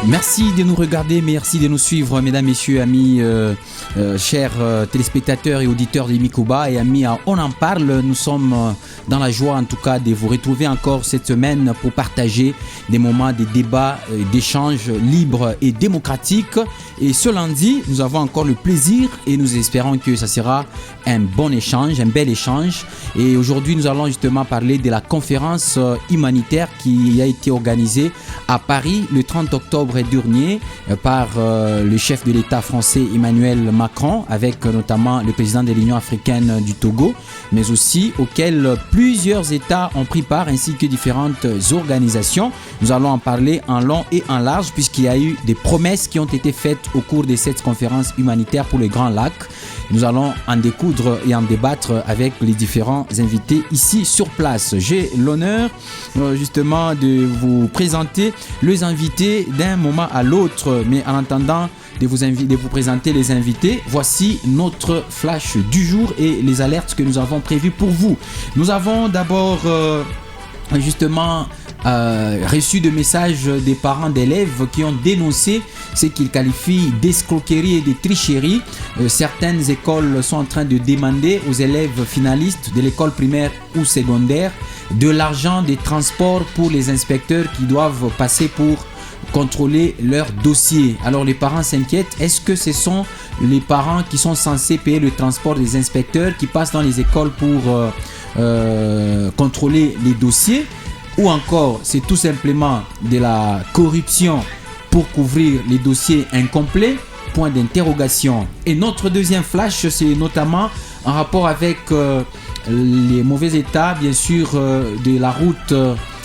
Merci de nous regarder, merci de nous suivre, mesdames, messieurs, amis, chers téléspectateurs et auditeurs de Mikoba et amis à On en parle. Nous sommes dans la joie en tout cas de vous retrouver encore cette semaine pour partager des moments de débat, d'échanges libres et démocratiques. Et ce lundi, nous avons encore le plaisir et nous espérons que ça sera un bon échange, un bel échange. Et aujourd'hui, nous allons justement parler de la conférence humanitaire qui a été organisée à Paris le 30 octobre dernier par le chef de l'État français Emmanuel Macron, avec notamment le président de l'Union africaine du Togo, mais aussi auquel plusieurs États ont pris part, ainsi que différentes organisations. Nous allons en parler en long et en large, puisqu'il y a eu des promesses qui ont été faites au cours de cette conférence humanitaire pour les Grands Lacs. Nous allons en découdre et en débattre avec les différents invités ici sur place. J'ai l'honneur justement de vous présenter les invités d'un moment à l'autre, mais en attendant de vous présenter les invités, voici notre flash du jour et les alertes que nous avons prévues pour vous. Nous avons d'abord justement reçu de messages des parents d'élèves qui ont dénoncé ce qu'ils qualifient d'escroquerie et de tricherie. Certaines écoles sont en train de demander aux élèves finalistes de l'école primaire ou secondaire de l'argent des transports pour les inspecteurs qui doivent passer pour contrôler leur dossier. Alors les parents s'inquiètent, est-ce que ce sont les parents qui sont censés payer le transport des inspecteurs qui passent dans les écoles pour contrôler les dossiers, ou encore c'est tout simplement de la corruption pour couvrir les dossiers incomplets? Point d'interrogation. Et notre deuxième flash, c'est notamment en rapport avec les mauvais états, bien sûr, de la route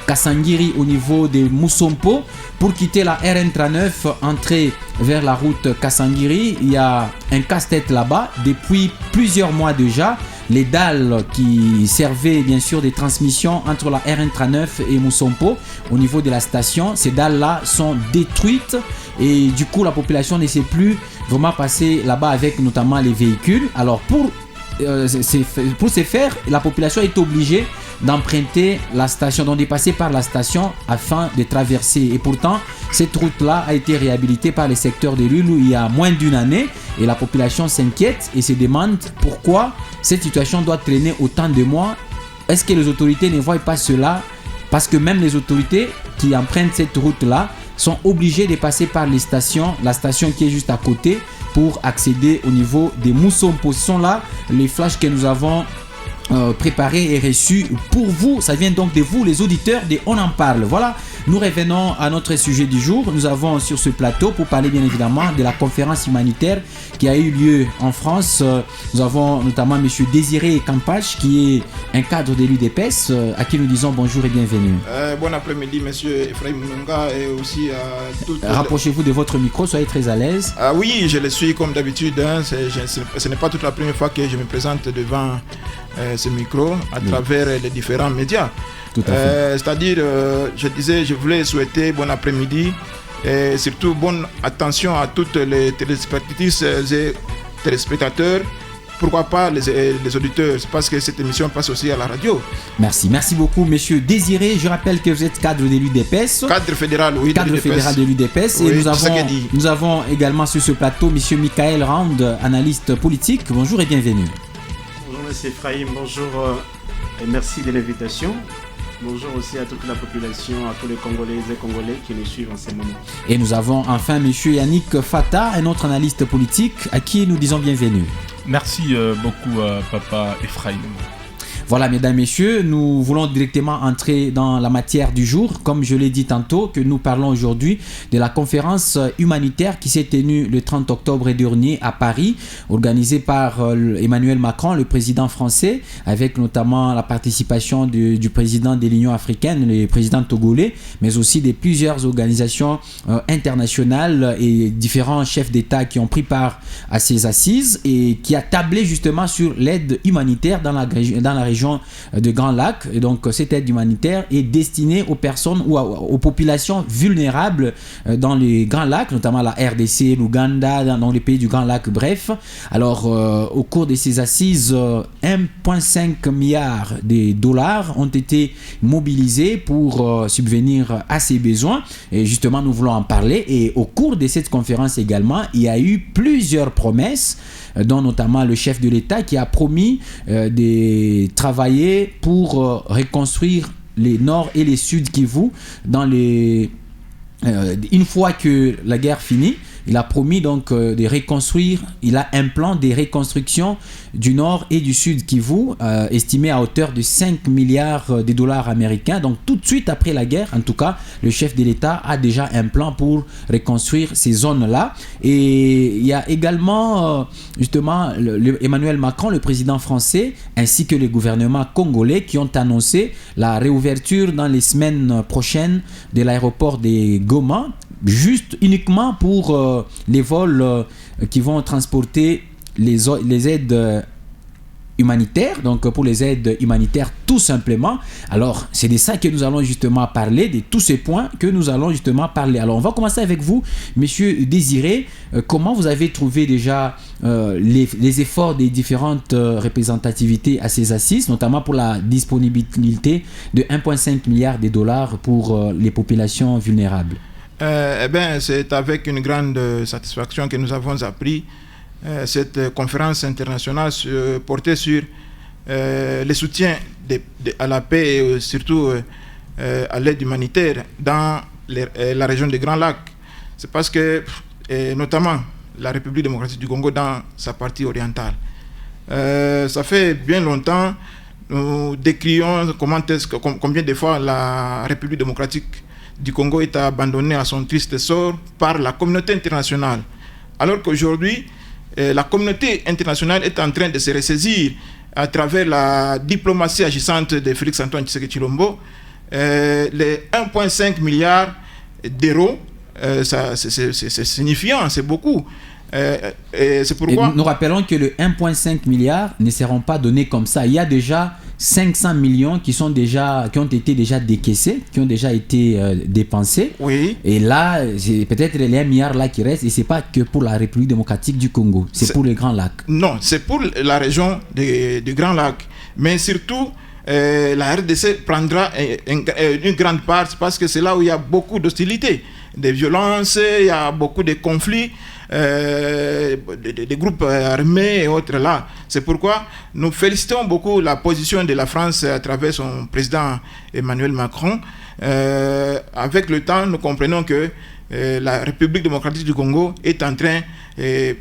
Kasangiri au niveau de Moussompo. Pour quitter la RN39, entrer vers la route Kasangiri, il y a un casse-tête là-bas depuis plusieurs mois déjà. Les dalles qui servaient bien sûr des transmissions entre la RN39 et Moussompo au niveau de la station, ces dalles-là sont détruites et du coup la population ne sait plus vraiment passer là-bas avec notamment les véhicules. Alors pour ce faire, la population est obligée d'emprunter la station, donc de passer par la station afin de traverser. Et pourtant, cette route-là a été réhabilitée par les secteurs de l'île il y a moins d'une année et la population s'inquiète et se demande pourquoi cette situation doit traîner autant de mois. Est-ce que les autorités ne voient pas cela? Parce que même les autorités qui empruntent cette route-là sont obligées de passer par les stations, la station qui est juste à côté, pour accéder au niveau des Moussompo. Ce sont là les flashs que nous avons préparé et reçu pour vous. Ça vient donc de vous, les auditeurs de On en parle. Voilà, nous revenons à notre sujet du jour. Nous avons sur ce plateau pour parler bien évidemment de la conférence humanitaire qui a eu lieu en France. Nous avons notamment M. Désiré Campache qui est un cadre de l'UDPS à qui nous disons bonjour et bienvenue. Bon après-midi M. Ephraim Munga et aussi à toutes... Rapprochez-vous de votre micro, soyez très à l'aise. Oui, je le suis comme d'habitude. Ce n'est pas toute la première fois que je me présente devant ce micro à travers les différents médias. C'est-à-dire, je voulais souhaiter bon après-midi et surtout bonne attention à toutes les téléspectatrices et téléspectateurs. Pourquoi pas les auditeurs, parce que cette émission passe aussi à la radio. Merci beaucoup monsieur Désiré. Je rappelle que vous êtes cadre de l'UDPS. Cadre fédéral, oui. Cadre fédéral de l'UDPS. Oui, et nous avons également sur ce plateau monsieur Michael Round, analyste politique. Bonjour et bienvenue. Bonjour monsieur Ephraim, bonjour et merci de l'invitation. Bonjour aussi à toute la population, à tous les Congolais et Congolais qui nous suivent en ce moment. Et nous avons enfin monsieur Yannick Fata, un autre analyste politique à qui nous disons bienvenue. Merci beaucoup papa Ephraim. Voilà, mesdames, messieurs, nous voulons directement entrer dans la matière du jour. Comme je l'ai dit tantôt, que nous parlons aujourd'hui de la conférence humanitaire qui s'est tenue le 30 octobre dernier à Paris, organisée par Emmanuel Macron, le président français, avec notamment la participation du président de l'Union africaine, le président togolais, mais aussi de plusieurs organisations internationales et différents chefs d'État qui ont pris part à ces assises et qui a tablé justement sur l'aide humanitaire dans la région région de Grand Lac. Et donc cette aide humanitaire est destinée aux personnes ou aux populations vulnérables dans les Grands Lacs, notamment la RDC, l'Ouganda, dans les pays du Grand Lac, bref. Alors au cours de ces assises, 1,5 milliard de dollars ont été mobilisés pour subvenir à ces besoins. Et justement, nous voulons en parler. Et au cours de cette conférence également, il y a eu plusieurs promesses, dont notamment le chef de l'État qui a promis de travailler pour reconstruire les Nord et les Sud Kivu dans les... une fois que la guerre finit. Il a promis donc de reconstruire, il a un plan de reconstruction du Nord et du Sud Kivu, estimé à hauteur de 5 milliards de dollars américains. Donc tout de suite après la guerre, en tout cas, le chef de l'État a déjà un plan pour reconstruire ces zones-là. Et il y a également justement Emmanuel Macron, le président français, ainsi que le gouvernement congolais qui ont annoncé la réouverture dans les semaines prochaines de l'aéroport de Goma, juste uniquement pour les vols qui vont transporter les aides humanitaires, donc pour les aides humanitaires tout simplement. Alors c'est de ça que nous allons justement parler, de tous ces points que nous allons justement parler. Alors on va commencer avec vous, Monsieur Désiré. Comment vous avez trouvé déjà les efforts des différentes représentativités à ces assises, notamment pour la disponibilité de 1,5 milliard de dollars pour les populations vulnérables? C'est avec une grande satisfaction que nous avons appris cette conférence internationale portée sur le soutien à la paix et surtout à l'aide humanitaire dans la région des Grands Lacs. C'est parce que, notamment, la République démocratique du Congo dans sa partie orientale. Ça fait bien longtemps, nous décrions combien de fois la République démocratique du Congo est abandonné à son triste sort par la communauté internationale. Alors qu'aujourd'hui, la communauté internationale est en train de se ressaisir à travers la diplomatie agissante de Félix Antoine Tshisekedi Tshilombo. Les 1,5 milliard d'euros, c'est signifiant, c'est beaucoup. Et c'est pourquoi... Et nous rappelons que le 1,5 milliard ne seront pas donnés comme ça. Il y a déjà 500 millions qui ont été déjà décaissés, qui ont déjà été dépensés. Oui. Et là, c'est peut-être les 1 milliard là qui restent, et c'est pas que pour la République démocratique du Congo, c'est pour les Grands Lacs. Non, c'est pour la région du Grand Lac. Mais surtout, la RDC prendra une grande part parce que c'est là où il y a beaucoup d'hostilité, des violences, il y a beaucoup de conflits. Des groupes armés et autres là. C'est pourquoi nous félicitons beaucoup la position de la France à travers son président Emmanuel Macron. Avec le temps, nous comprenons que la République démocratique du Congo est en train... elle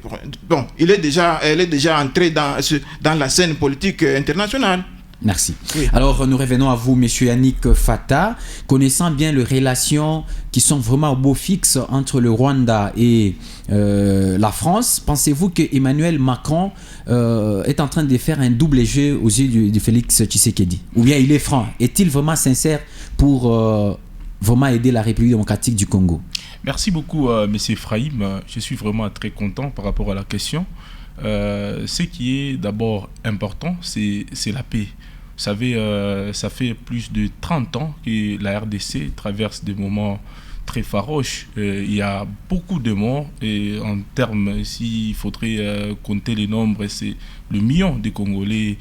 est déjà entrée dans la scène politique internationale. Merci. Oui. Alors, nous revenons à vous, Monsieur Yannick Fata. Connaissant bien les relations qui sont vraiment au beau fixe entre le Rwanda et la France, pensez-vous que Emmanuel Macron est en train de faire un double jeu aux yeux de Félix Tshisekedi? Ou bien il est franc? Est-il vraiment sincère pour vraiment aider la République démocratique du Congo? Merci beaucoup, Monsieur Ephraim. Je suis vraiment très content par rapport à la question. Ce qui est d'abord important, c'est la paix. Vous savez, ça fait plus de 30 ans que la RDC traverse des moments très farouches. Il y a beaucoup de morts et en termes, s'il faudrait compter les nombres, c'est le million de Congolais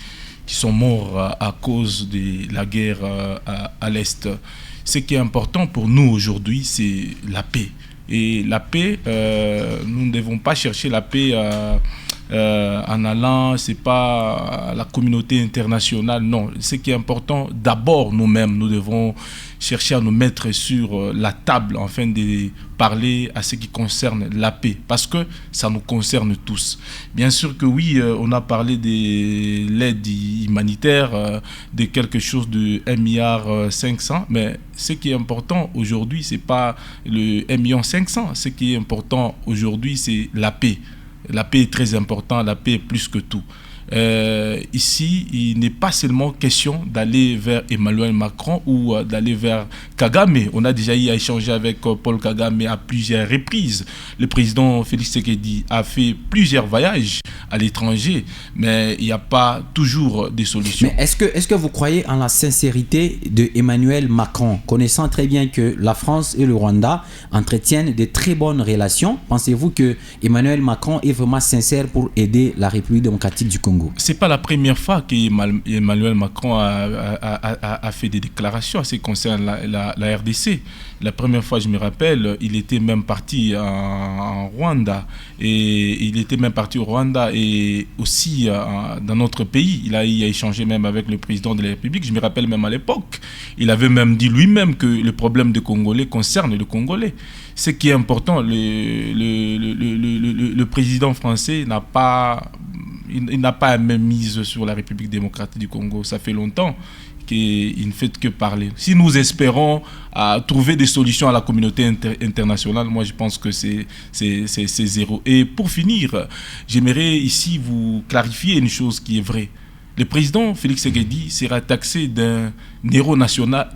qui sont morts à cause de la guerre à l'Est. Ce qui est important pour nous aujourd'hui, c'est la paix. Et la paix, nous ne devons pas chercher la paix en allant, c'est pas la communauté internationale, non. Ce qui est important, d'abord nous-mêmes, nous devons chercher à nous mettre sur la table afin de parler à ce qui concerne la paix, parce que ça nous concerne tous. Bien sûr que oui, on a parlé de l'aide humanitaire, de quelque chose de 1,5 milliard, mais ce qui est important aujourd'hui, c'est pas le 1,5 million, ce qui est important aujourd'hui, c'est la paix. La paix est très importante, la paix est plus que tout. ici, il n'est pas seulement question d'aller vers Emmanuel Macron ou d'aller vers Kagame. On a déjà eu à échanger avec Paul Kagame à plusieurs reprises. Le président Félix Tshisekedi a fait plusieurs voyages à l'étranger, mais il n'y a pas toujours des solutions. Mais est-ce que vous croyez en la sincérité de Emmanuel Macron, connaissant très bien que la France et le Rwanda entretiennent de très bonnes relations? Pensez-vous que Emmanuel Macron est vraiment sincère pour aider la République démocratique du Congo? C'est pas la première fois qu'Emmanuel Macron a fait des déclarations en ce qui concerne la RDC. La première fois, je me rappelle, il était même parti en Rwanda. Et il était même parti au Rwanda et aussi dans notre pays. Il a échangé même avec le président de la République. Je me rappelle même à l'époque, il avait même dit lui-même que le problème des Congolais concerne le Congolais. Ce qui est important, le président français n'a pas même mise sur la République démocratique du Congo. Ça fait longtemps qu'il ne fait que parler. Si nous espérons trouver des solutions à la communauté internationale, moi je pense que c'est zéro. Et pour finir, j'aimerais ici vous clarifier une chose qui est vraie. Le président Félix Tshisekedi sera taxé d'un héros national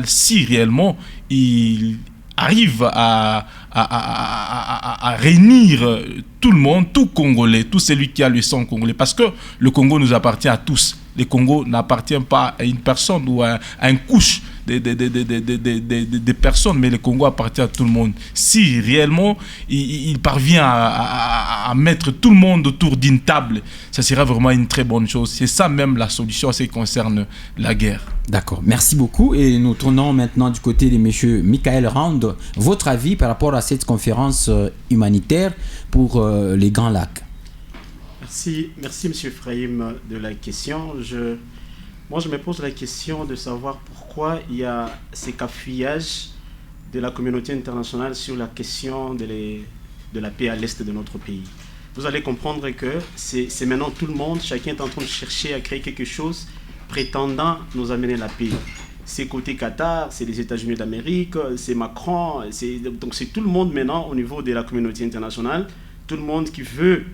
si réellement il arrive à réunir tout le monde, tout Congolais, tout celui qui a le sang congolais, parce que le Congo nous appartient à tous. Le Congo n'appartient pas à une personne ou à une couche de personnes, mais le Congo appartient à tout le monde. Si réellement il parvient à mettre tout le monde autour d'une table, ça sera vraiment une très bonne chose. C'est ça même la solution en ce qui concerne la guerre. D'accord, merci beaucoup. Et nous tournons maintenant du côté de M. Michael Round. Votre avis par rapport à cette conférence humanitaire pour les Grands Lacs? Merci M. Frahim de la question. Moi, je me pose la question de savoir pourquoi il y a ces cafouillages de la communauté internationale sur la question de la paix à l'est de notre pays. Vous allez comprendre que c'est maintenant tout le monde, chacun est en train de chercher à créer quelque chose prétendant nous amener la paix. C'est côté Qatar, c'est les États-Unis d'Amérique, c'est Macron, donc c'est tout le monde maintenant au niveau de la communauté internationale, tout le monde qui veut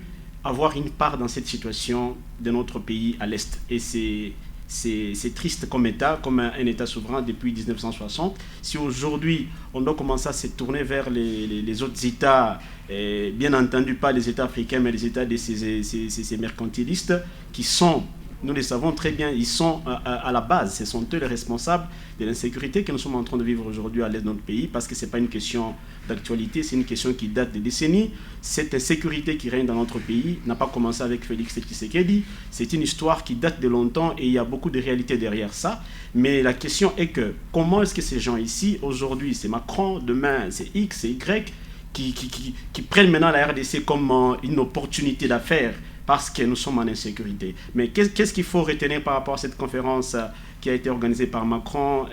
avoir une part dans cette situation de notre pays à l'est. Et c'est triste comme État, comme un État souverain depuis 1960. Si aujourd'hui, on doit commencer à se tourner vers les autres États, bien entendu pas les États africains, mais les États de ces mercantilistes qui sont, nous le savons très bien, ils sont à la base, ce sont eux les responsables de l'insécurité que nous sommes en train de vivre aujourd'hui à l'est de notre pays, parce que ce n'est pas une question d'actualité, c'est une question qui date de décennies. Cette insécurité qui règne dans notre pays n'a pas commencé avec Félix Tshisekedi, c'est une histoire qui date de longtemps et il y a beaucoup de réalités derrière ça. Mais la question est que comment est-ce que ces gens ici, aujourd'hui c'est Macron, demain c'est X, c'est Y, qui prennent maintenant la RDC comme une opportunité d'affaires parce que nous sommes en insécurité. Mais qu'est-ce qu'il faut retenir par rapport à cette conférence qui a été organisée par Macron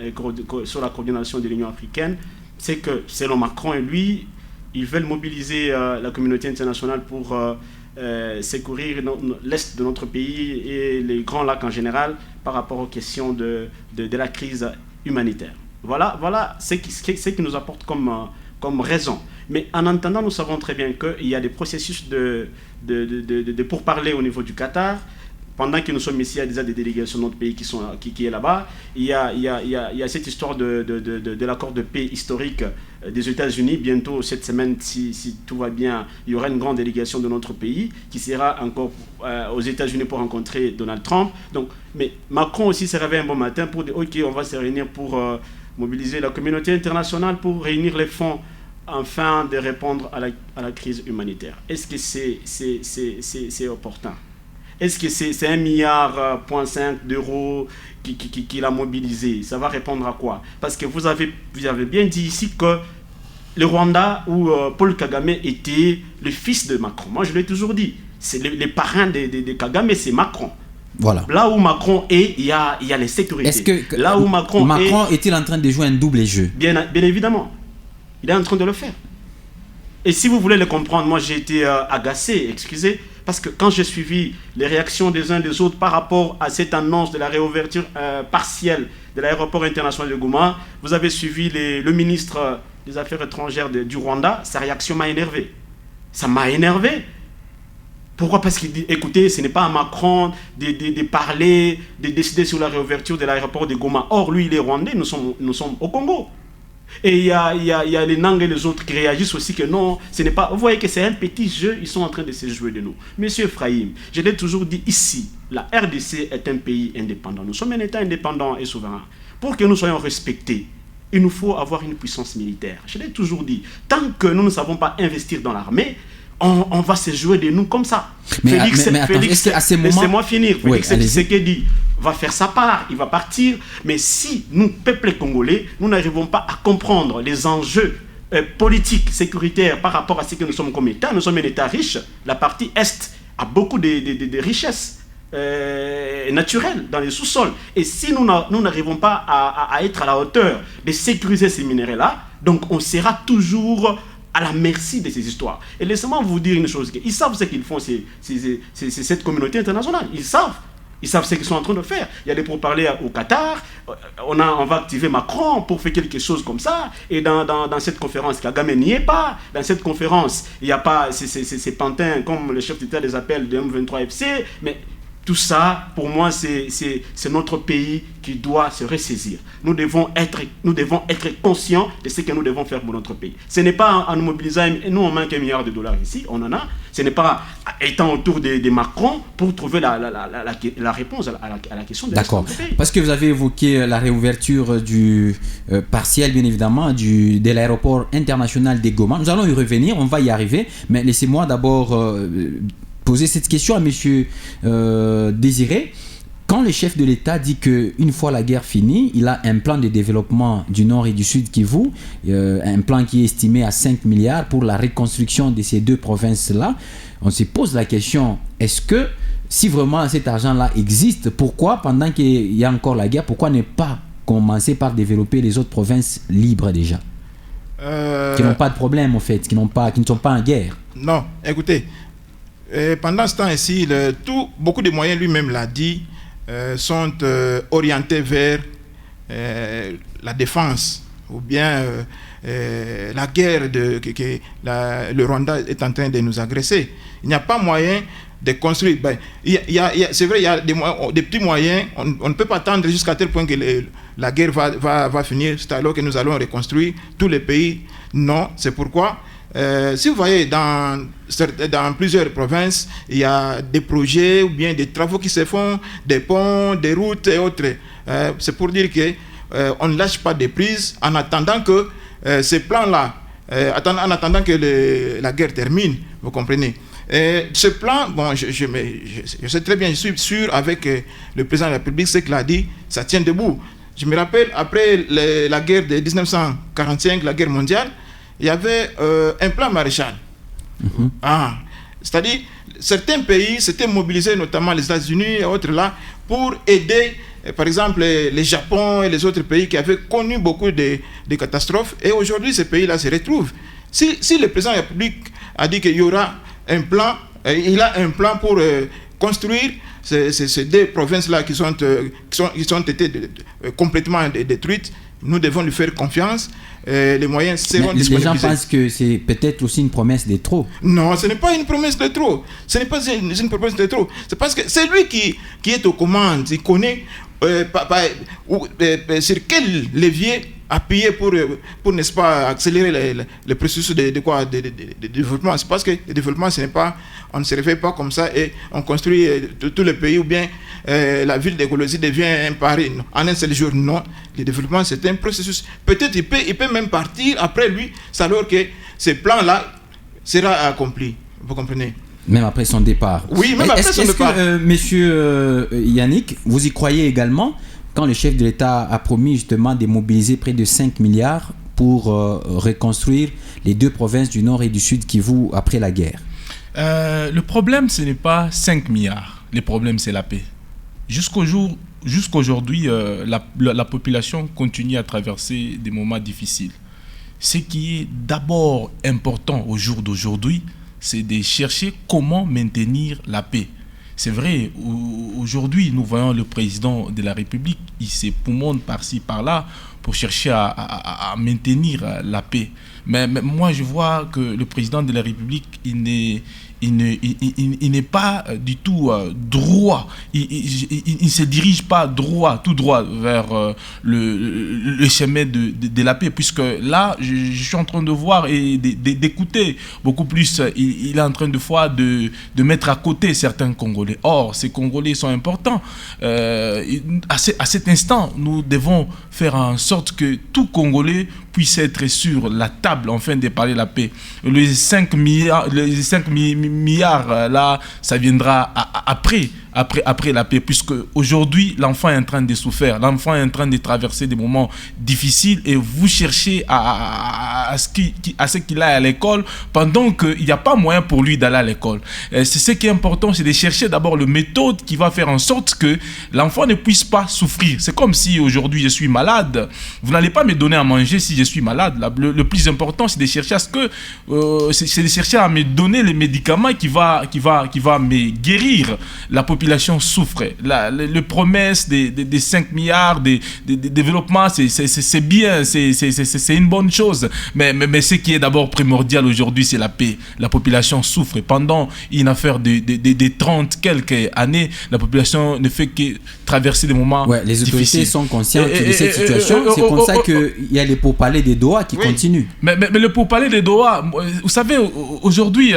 sur la coordination de l'Union africaine? C'est que, selon Macron et lui, ils veulent mobiliser la communauté internationale pour secourir l'est de notre pays et les Grands Lacs en général par rapport aux questions de la crise humanitaire. Voilà ce qui nous apporte comme raison. Mais en attendant, nous savons très bien qu'il y a des processus de pourparlers au niveau du Qatar. Pendant que nous sommes ici, il y a déjà des délégations de notre pays qui est là-bas. Il y a cette histoire de l'accord de paix historique des États-Unis. Bientôt, cette semaine, si tout va bien, il y aura une grande délégation de notre pays qui sera encore aux États-Unis pour rencontrer Donald Trump. Donc, mais Macron aussi se réveille un bon matin pour dire « Ok, on va se réunir pour mobiliser la communauté internationale pour réunir les fonds afin de répondre à la crise humanitaire. » Est-ce que c'est opportun? Est-ce que c'est 1,5 milliard d'euros qu'il a mobilisé? Ça va répondre à quoi? Parce que vous avez bien dit ici que le Rwanda où Paul Kagame était le fils de Macron. Moi, je l'ai toujours dit. C'est les parrains de Kagame, c'est Macron. Voilà. Là où Macron est, il y a les sécurités. Est-ce que là où Macron est-il en train de jouer un double jeu? Bien évidemment. Il est en train de le faire. Et si vous voulez le comprendre, moi j'ai été agacé, excusez, parce que quand j'ai suivi les réactions des uns des autres par rapport à cette annonce de la réouverture partielle de l'aéroport international de Goma, vous avez suivi le ministre des Affaires étrangères du Rwanda, sa réaction m'a énervé. Ça m'a énervé. Pourquoi? Parce qu'il dit, écoutez, ce n'est pas à Macron de parler, de décider sur la réouverture de l'aéroport de Goma. Or, lui, il est rwandais, nous sommes au Congo. Et il y a les Nang et les autres qui réagissent aussi que non, ce n'est pas... Vous voyez que c'est un petit jeu, ils sont en train de se jouer de nous. Monsieur Ephraim, je l'ai toujours dit ici, la RDC est un pays indépendant. Nous sommes un État indépendant et souverain. Pour que nous soyons respectés, il nous faut avoir une puissance militaire. Je l'ai toujours dit, tant que nous ne savons pas investir dans l'armée, on va se jouer de nous comme ça. Mais Félix, à ces moments... laissez-moi finir. Félix Oui, Tshisekedi va faire sa part, il va partir. Mais si nous, peuple congolais, nous n'arrivons pas à comprendre les enjeux politiques, sécuritaires par rapport à ce que nous sommes comme État, nous sommes un État riche. La partie Est a beaucoup de richesses naturelles dans les sous-sols. Et si nous n'arrivons pas à être à la hauteur de sécuriser ces minéraux-là, donc on sera toujours à la merci de ces histoires. Et laissez-moi vous dire une chose, ils savent ce qu'ils font, cette communauté internationale. Ils savent ce qu'ils sont en train de faire. Il y a des pourparlers au Qatar, on va activer Macron pour faire quelque chose comme ça, et dans cette conférence, Kagame n'y est pas. Dans cette conférence, il n'y a pas ces pantins, comme le chef d'État les appelle, de M23 FC, mais tout ça, pour moi, c'est notre pays qui doit se ressaisir. Nous devons être conscients de ce que nous devons faire pour notre pays. Ce n'est pas en nous mobilisant, nous on manque $1 milliard ici, on en a. Ce n'est pas étant autour de Macron pour trouver la réponse à la question de D'accord. Parce que vous avez évoqué la réouverture partielle, bien évidemment, de l'aéroport international de Goma. Nous allons y revenir, on va y arriver, mais laissez-moi d'abord... poser cette question à M. Désiré. Quand le chef de l'État dit qu'une fois la guerre finie, il a un plan de développement du Nord et du Sud Kivu, un plan qui est estimé à 5 milliards pour la reconstruction de ces deux provinces-là, on se pose la question, est-ce que si vraiment cet argent-là existe, pourquoi, pendant qu'il y a encore la guerre, pourquoi ne pas commencer par développer les autres provinces libres déjà, qui n'ont pas de problème en fait, qui ne sont pas en guerre? Non, écoutez, pendant ce temps ici, beaucoup de moyens, lui-même l'a dit, sont orientés vers la défense ou bien la guerre que le Rwanda est en train de nous agresser. Il n'y a pas moyen de construire. C'est vrai, il y a des petits moyens. On ne peut pas attendre jusqu'à tel point que la guerre va finir. C'est alors que nous allons reconstruire tous les pays. Non, c'est pourquoi... si vous voyez dans plusieurs provinces, il y a des projets ou bien des travaux qui se font, des ponts, des routes et autres. C'est pour dire qu'on ne lâche pas des prises en attendant que ces plans-là, en attendant que la guerre termine, vous comprenez. Ce plan, bon, je sais très bien, je suis sûr avec le président de la République, ce qu'il a dit, ça tient debout. Je me rappelle, après la guerre de 1945, la guerre mondiale, il y avait un plan Maréchal. C'est-à-dire, certains pays s'étaient mobilisés, notamment les États-Unis et autres là, pour aider, par exemple, les Japon et les autres pays qui avaient connu beaucoup de catastrophes. Et aujourd'hui, ces pays-là se retrouvent. Si le président de la République a dit qu'il y aura un plan, il a un plan pour construire ces deux provinces-là qui ont été complètement détruites, nous devons lui faire confiance. Les moyens seront disponibles. Les gens pensent que c'est peut-être aussi une promesse de trop. Non, ce n'est pas une promesse de trop. Ce n'est pas une promesse de trop. C'est parce que c'est lui qui est aux commandes. Il connaît sur quel levier appuyer pour n'est-ce pas, accélérer le processus de développement. C'est parce que le développement, on ne se réveille pas comme ça et on construit tout le pays ou bien la ville d'écologie devient un pari. Non. En un seul jour, non. Le développement, c'est un processus. Peut-être il peut même partir après lui, c'est alors que ce plan-là sera accompli. Vous comprenez? Même après son départ. Oui, même après son départ. Est-ce que, monsieur Yannick, vous y croyez également quand le chef de l'État a promis justement de mobiliser près de 5 milliards pour reconstruire les deux provinces du Nord et du Sud Kivu après la guerre? Le problème, ce n'est pas 5 milliards. Le problème, c'est la paix. Jusqu'aujourd'hui, la population continue à traverser des moments difficiles. Ce qui est d'abord important au jour d'aujourd'hui, c'est de chercher comment maintenir la paix. C'est vrai, aujourd'hui, nous voyons le président de la République, il s'époumonne par-ci, par-là, pour chercher à maintenir la paix. Mais moi, je vois que le président de la République, il n'est pas du tout droit. Il ne se dirige pas tout droit vers le chemin de la paix, puisque là, je suis en train de voir et d'écouter beaucoup plus. Il est en train de mettre à côté certains Congolais. Or, ces Congolais sont importants. À cet instant, nous devons faire en sorte que tout Congolais puisse être sur la table, enfin, de parler la paix. Les 5 milliards, là, ça viendra après la paix, puisque aujourd'hui, l'enfant est en train de souffrir, l'enfant est en train de traverser des moments difficiles et vous cherchez à ce qu'il aille à l'école pendant qu'il n'y a pas moyen pour lui d'aller à l'école. C'est ce qui est important, c'est de chercher d'abord le méthode qui va faire en sorte que l'enfant ne puisse pas souffrir. C'est comme si aujourd'hui je suis malade, vous n'allez pas me donner à manger si je suis malade. Le plus important, c'est de chercher c'est de chercher à me donner les médicaments qui va me guérir. La population souffre. Les promesses des 5 milliards de développement, c'est bien, c'est une bonne chose. Mais ce qui est d'abord primordial aujourd'hui, c'est la paix. La population souffre. Pendant une affaire de 30 quelques années, la population ne fait que traverser des moments les autorités difficiles. Sont conscientes de cette situation. C'est comme ça qu'il y a les pourparlers des Doha qui continuent. Mais le pourparler des Doha, vous savez, aujourd'hui,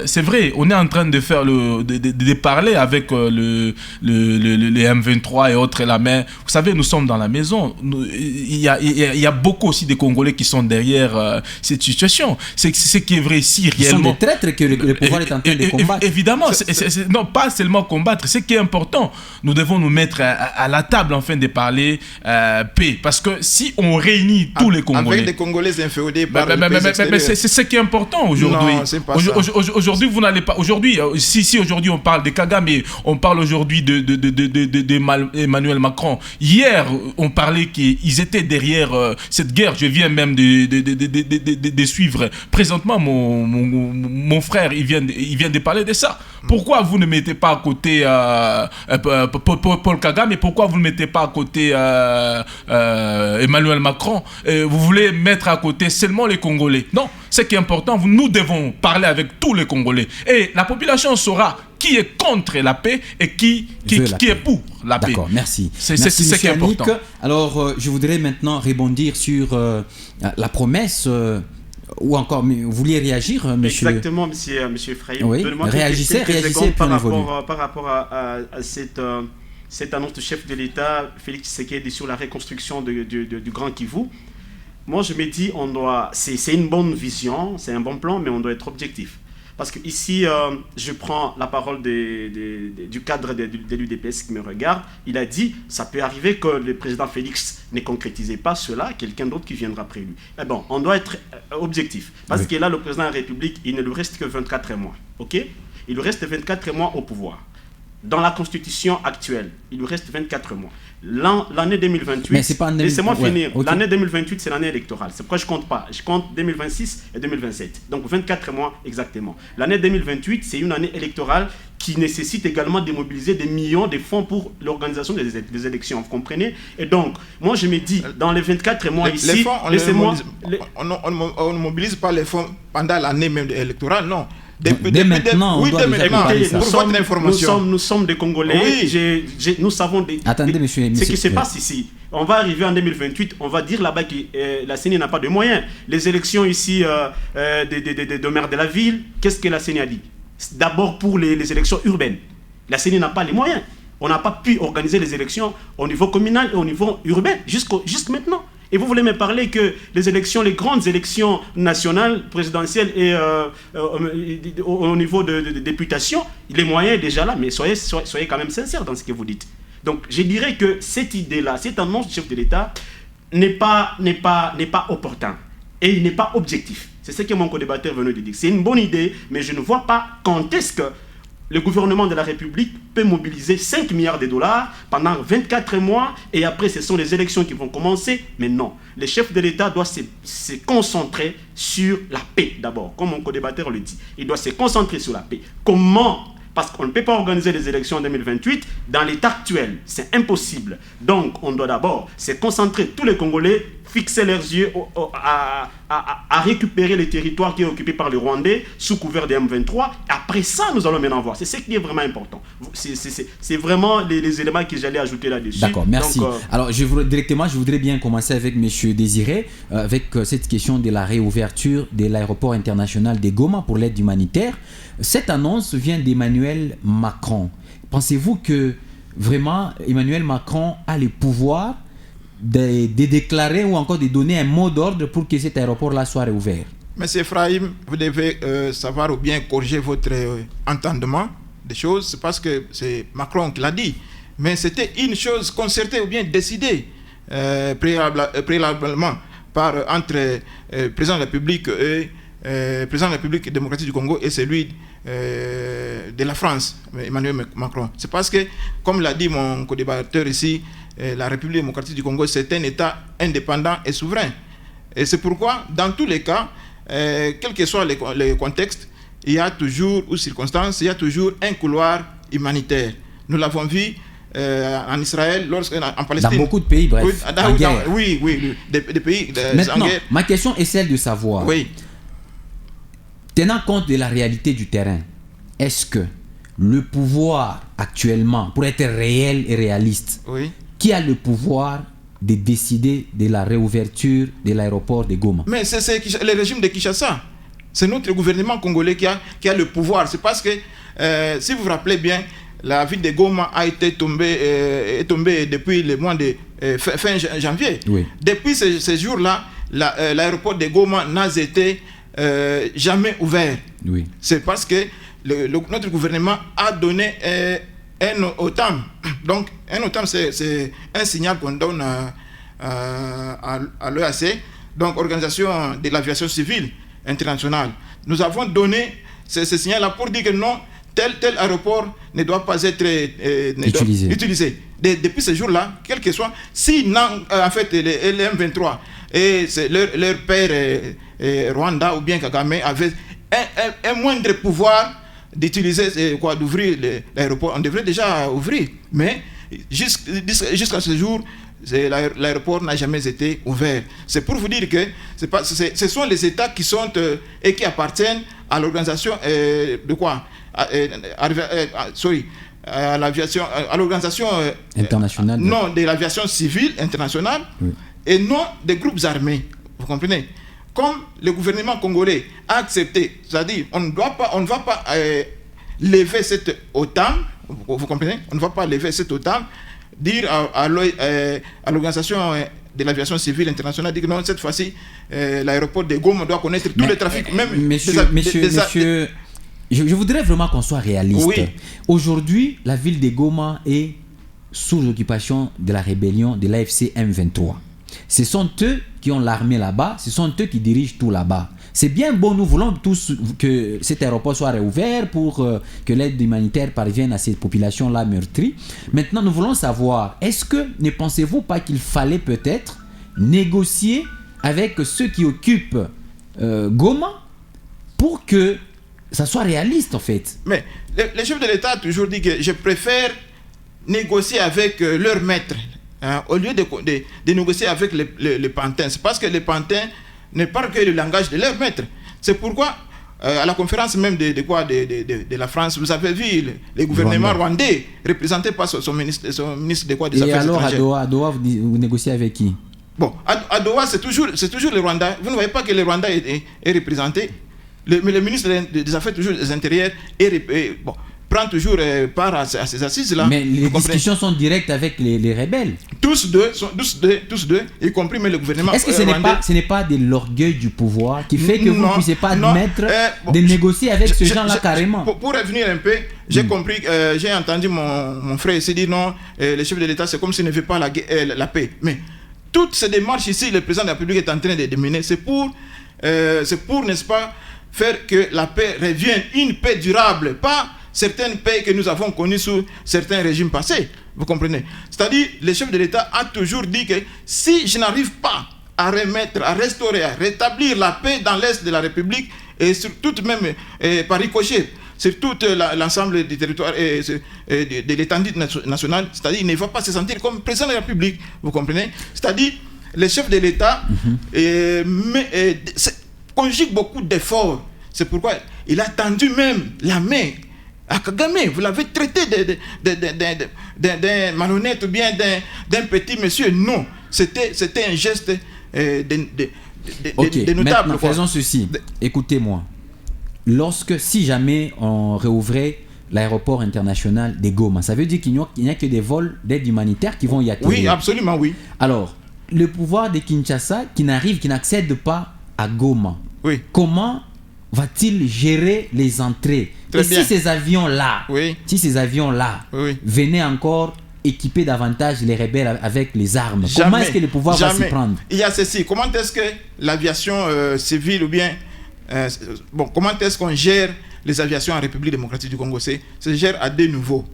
c'est vrai, on est en train de faire de parler avec les M23 et autres là, mais vous savez, nous sommes dans la maison. Il y a beaucoup aussi de Congolais qui sont derrière cette situation. C'est ce qui est vrai ici, réellement. Ce sont des traîtres que le pouvoir est en train de combattre. Évidemment, non, pas seulement combattre. Ce qui est important, nous devons nous mettre à la table, enfin, de parler paix. Parce que si on réunit tous les Congolais... Avec des Congolais inféodés par mais c'est ce qui est important aujourd'hui. Non, c'est pas ça. Aujourd'hui, vous n'allez pas... Aujourd'hui, si aujourd'hui on parle de Kagame, on parle aujourd'hui d'Emmanuel Macron. Hier, on parlait qu'ils étaient derrière cette guerre. Je viens même de suivre. Présentement, mon frère, il vient de parler de ça. Pourquoi vous ne mettez pas à côté Paul Kagame et pourquoi vous ne mettez pas à côté Emmanuel Macron? Vous voulez mettre à côté seulement les Congolais. Non, ce qui est important, nous devons parler avec tous les Congolais. Et la population saura qui est contre la paix et qui est pour la paix. D'accord, merci. C'est ce qui est important. Alors, je voudrais maintenant rebondir sur la promesse... ou encore, vous vouliez réagir, monsieur? Exactement, monsieur Frey. Oui, réagissez par rapport à cette annonce du chef de l'État, Félix Tshisekedi, sur la reconstruction du Grand Kivu. Moi, je me dis, c'est une bonne vision, c'est un bon plan, mais on doit être objectif. Parce que ici, je prends la parole du cadre de l'UDPS qui me regarde. Il a dit, ça peut arriver que le président Félix ne concrétisait pas cela, quelqu'un d'autre qui viendra après lui. Mais bon, on doit être objectif. Parce que là, le président de la République, il ne lui reste que 24 mois. OK? Il lui reste 24 mois au pouvoir. Dans la constitution actuelle, il lui reste 24 mois. L'année 2028, laissez-moi finir. Okay. L'année 2028, c'est l'année électorale. C'est pourquoi je ne compte pas. Je compte 2026 et 2027. Donc 24 mois exactement. L'année 2028, c'est une année électorale qui nécessite également de mobiliser des millions de fonds pour l'organisation des élections. Vous comprenez? Et donc, moi je me dis, dans les 24 mois ici, les fonds, on ne mobilise pas les fonds pendant l'année même électorale, non. Dès maintenant, oui, dès maintenant. Pour votre information. Nous sommes des Congolais. Oui. Nous savons Attendez, monsieur. Ce qui se passe ici. On va arriver en 2028, on va dire là-bas que la CENI n'a pas de moyens. Les élections ici de maire de la ville, qu'est-ce que la CENI a dit? D'abord pour les élections urbaines. La CENI n'a pas les moyens. On n'a pas pu organiser les élections au niveau communal et au niveau urbain jusqu'à maintenant. Et vous voulez me parler que les grandes élections nationales, présidentielles et au niveau de députation, les moyens sont déjà là, mais soyez quand même sincères dans ce que vous dites. Donc je dirais que cette idée-là, cette annonce du chef de l'État n'est pas opportun et il n'est pas objectif. C'est ce que mon co-débatteur venait de dire. C'est une bonne idée, mais je ne vois pas quand est-ce que le gouvernement de la République peut mobiliser 5 milliards de dollars pendant 24 mois et après ce sont les élections qui vont commencer. Mais non, le chef de l'État doit se concentrer sur la paix d'abord, comme mon co-débatteur le dit. Il doit se concentrer sur la paix. Comment? Parce qu'on ne peut pas organiser les élections en 2028 dans l'état actuel. C'est impossible. Donc, on doit d'abord se concentrer, tous les Congolais, fixer leurs yeux à récupérer les territoires qui est occupé par les Rwandais sous couvert des M23. Après ça, nous allons maintenant voir. C'est ce qui est vraiment important. C'est vraiment les éléments que j'allais ajouter là-dessus. D'accord, merci. Donc, alors, je voudrais bien commencer avec M. Désiré, avec cette question de la réouverture de l'aéroport international de Goma pour l'aide humanitaire. Cette annonce vient d'Emmanuel Macron. Pensez-vous que vraiment Emmanuel Macron a le pouvoir de déclarer ou encore de donner un mot d'ordre pour que cet aéroport-là soit réouvert? Monsieur Ephraim, vous devez savoir ou bien corriger votre entendement des choses. C'est parce que c'est Macron qui l'a dit. Mais c'était une chose concertée ou bien décidée préalablement entre le président de la République et président de la République démocratique du Congo et celui de la France, Emmanuel Macron. C'est parce que, comme l'a dit mon co-débatteur ici, la République démocratique du Congo, c'est un État indépendant et souverain. Et c'est pourquoi, dans tous les cas, quel que soit les contextes, il y a toujours, ou circonstances, il y a toujours un couloir humanitaire. Nous l'avons vu en Israël, en Palestine. Dans beaucoup de pays, bref, en guerre. Oui, des pays Maintenant, en guerre. Ma question est celle de savoir, tenant compte de la réalité du terrain, est-ce que le pouvoir actuellement, pour être réel et réaliste, qui a le pouvoir de décider de la réouverture de l'aéroport de Goma? Mais c'est le régime de Kinshasa. C'est notre gouvernement congolais qui a le pouvoir. C'est parce que, si vous vous rappelez bien, la ville de Goma a été tombée depuis le mois de fin janvier. Oui. Depuis ces jours-là, l'aéroport de Goma n'a été jamais ouvert. Oui. C'est parce que notre gouvernement a donné un OTAN. Donc, un OTAN, c'est un signal qu'on donne à l'EAC, donc Organisation de l'Aviation Civile Internationale. Nous avons donné ce signal-là pour dire que non, tel aéroport ne doit pas être utilisé. Depuis ce jour-là, quel que soit, si non, en fait, les M23 et leur père Rwanda ou bien Kagame avaient un moindre pouvoir d'utiliser d'ouvrir l'aéroport, on devrait déjà ouvrir. Mais jusqu'à ce jour, l'aéroport n'a jamais été ouvert. C'est pour vous dire que ce sont les États qui sont et qui appartiennent à l'organisation de quoi à l'aviation, à l'organisation internationale. Non, de l'aviation civile internationale, et non des groupes armés. Vous comprenez? Comme le gouvernement congolais a accepté, c'est-à-dire on ne va pas lever cette OTAN, vous comprenez? On ne va pas lever cette OTAN, dire à l'organisation de l'aviation civile internationale, dire que non, cette fois-ci, l'aéroport de Goma doit connaître tous les trafics, même Monsieur, je voudrais vraiment qu'on soit réaliste. Oui. Aujourd'hui, la ville de Goma est sous l'occupation de la rébellion de l'AFC M23. Ce sont eux qui ont l'armée là-bas, ce sont eux qui dirigent tout là-bas. C'est bien beau, nous voulons tous que cet aéroport soit réouvert pour que l'aide humanitaire parvienne à ces populations-là meurtries. Maintenant, nous voulons savoir, est-ce que ne pensez-vous pas qu'il fallait peut-être négocier avec ceux qui occupent Goma pour que ça soit réaliste en fait? Mais le chef de l'État a toujours dit que je préfère négocier avec leur maître au lieu de négocier avec les pantins. C'est parce que les pantins ne parlent que le langage de leur maître. C'est pourquoi à la conférence même de la France, vous avez vu le gouvernement rwandais représenté par son ministre des Affaires étrangères. Et alors à Doha, vous négociez avec qui? Bon, à Doha, c'est toujours le Rwanda. Vous ne voyez pas que le Rwanda est représenté. Mais le ministre des Affaires intérieures prend toujours part à ces assises-là. Mais les discussions sont directes avec les rebelles. Tous deux, y compris même le gouvernement. Est-ce que ce n'est pas de l'orgueil du pouvoir qui fait que vous ne puissiez pas admettre de négocier avec ces gens-là carrément? Pour revenir un peu, j'ai compris, j'ai entendu mon frère ici dire non, le chef de l'État, c'est comme s'il ne veut pas la paix. Mais toutes ces démarches ici, le président de la République est en train de mener, c'est pour, n'est-ce pas, faire que la paix revienne, une paix durable, pas certaines paix que nous avons connues sous certains régimes passés. Vous comprenez? C'est-à-dire, le chef de l'État a toujours dit que si je n'arrive pas à remettre, à restaurer, à rétablir la paix dans l'Est de la République, et sur toute même, par ricochet, sur tout l'ensemble du territoire et de l'étendue nationale, c'est-à-dire il ne va pas se sentir comme président de la République. Vous comprenez? C'est-à-dire, le chef de l'État conjugue beaucoup d'efforts. C'est pourquoi il a tendu même la main à Kagame. Vous l'avez traité d'un malhonnête ou bien d'un petit monsieur. Non, c'était un geste dénotable. Maintenant, faisons ceci. Écoutez-moi. Si jamais on réouvrait l'aéroport international de Goma, ça veut dire qu'il n'y a que des vols d'aide humanitaire qui vont y atterrir. Oui, absolument, oui. Alors, le pouvoir de Kinshasa qui n'accède pas à Goma, oui. Comment va-t-il gérer les entrées? Très bien. Si ces avions-là, oui. Oui. Venaient encore équiper davantage les rebelles avec les armes, comment est-ce que le pouvoir va s'y prendre? Il y a ceci. Comment est-ce que l'aviation civile ou bien comment est-ce qu'on gère les aviations en République démocratique du Congo? C'est gère à deux niveaux.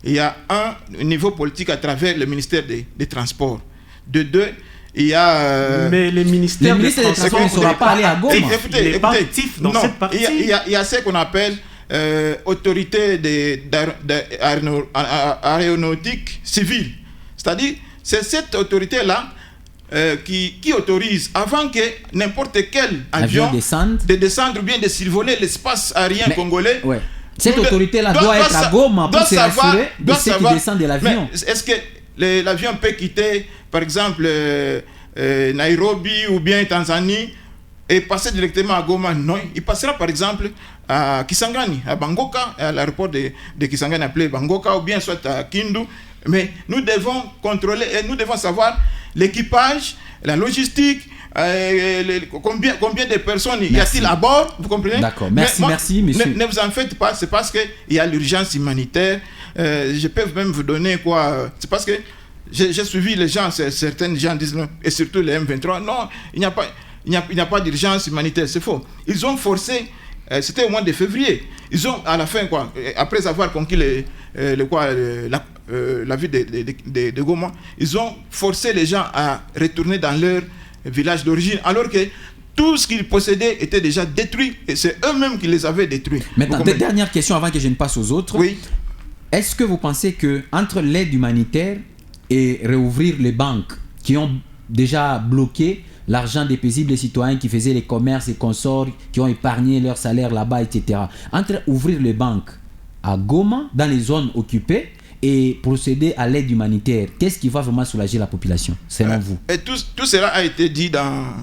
Il y a un niveau politique à travers le ministère des Transports. De deux, il y a... Mais le ministère des Transports ne sera pas allé à Goma. Écoutez, il est pas actif dans cette partie. Il y a ce qu'on appelle autorité aéronautique civile. C'est-à-dire, c'est cette autorité-là qui autorise, avant que n'importe quel avion de descendre ou bien de survoler l'espace aérien congolais. Ouais. Cette autorité-là doit être à Goma pour se rassurer de ceux qui descendent de l'avion. Est-ce que l'avion peut quitter, par exemple, Nairobi ou bien Tanzanie et passer directement à Goma? Non, il passera par exemple à Kisangani, à Bangoka, à l'aéroport de Kisangani appelé Bangoka, ou bien soit à Kindu. Mais nous devons contrôler et nous devons savoir l'équipage, la logistique, combien de personnes y a-t-il à bord, vous comprenez? D'accord, merci monsieur. Ne vous en faites pas, c'est parce qu'il y a l'urgence humanitaire. Je peux même vous donner quoi. C'est parce que j'ai suivi les gens, certains gens disent non, et surtout les M23, non, il n'y a pas d'urgence humanitaire, c'est faux. Ils ont forcé, c'était au mois de février, ils ont à la fin, après avoir conquis la ville de Goma, ils ont forcé les gens à retourner dans leur village d'origine, alors que tout ce qu'ils possédaient était déjà détruit, et c'est eux-mêmes qui les avaient détruits. Maintenant, dernière question avant que je ne passe aux autres. Oui. Est-ce que vous pensez que entre l'aide humanitaire et réouvrir les banques qui ont déjà bloqué l'argent des paisibles citoyens qui faisaient les commerces et consorts, qui ont épargné leur salaire là-bas, etc., entre ouvrir les banques à Goma, dans les zones occupées, et procéder à l'aide humanitaire, qu'est-ce qui va vraiment soulager la population, selon vous? Et tout cela a été dit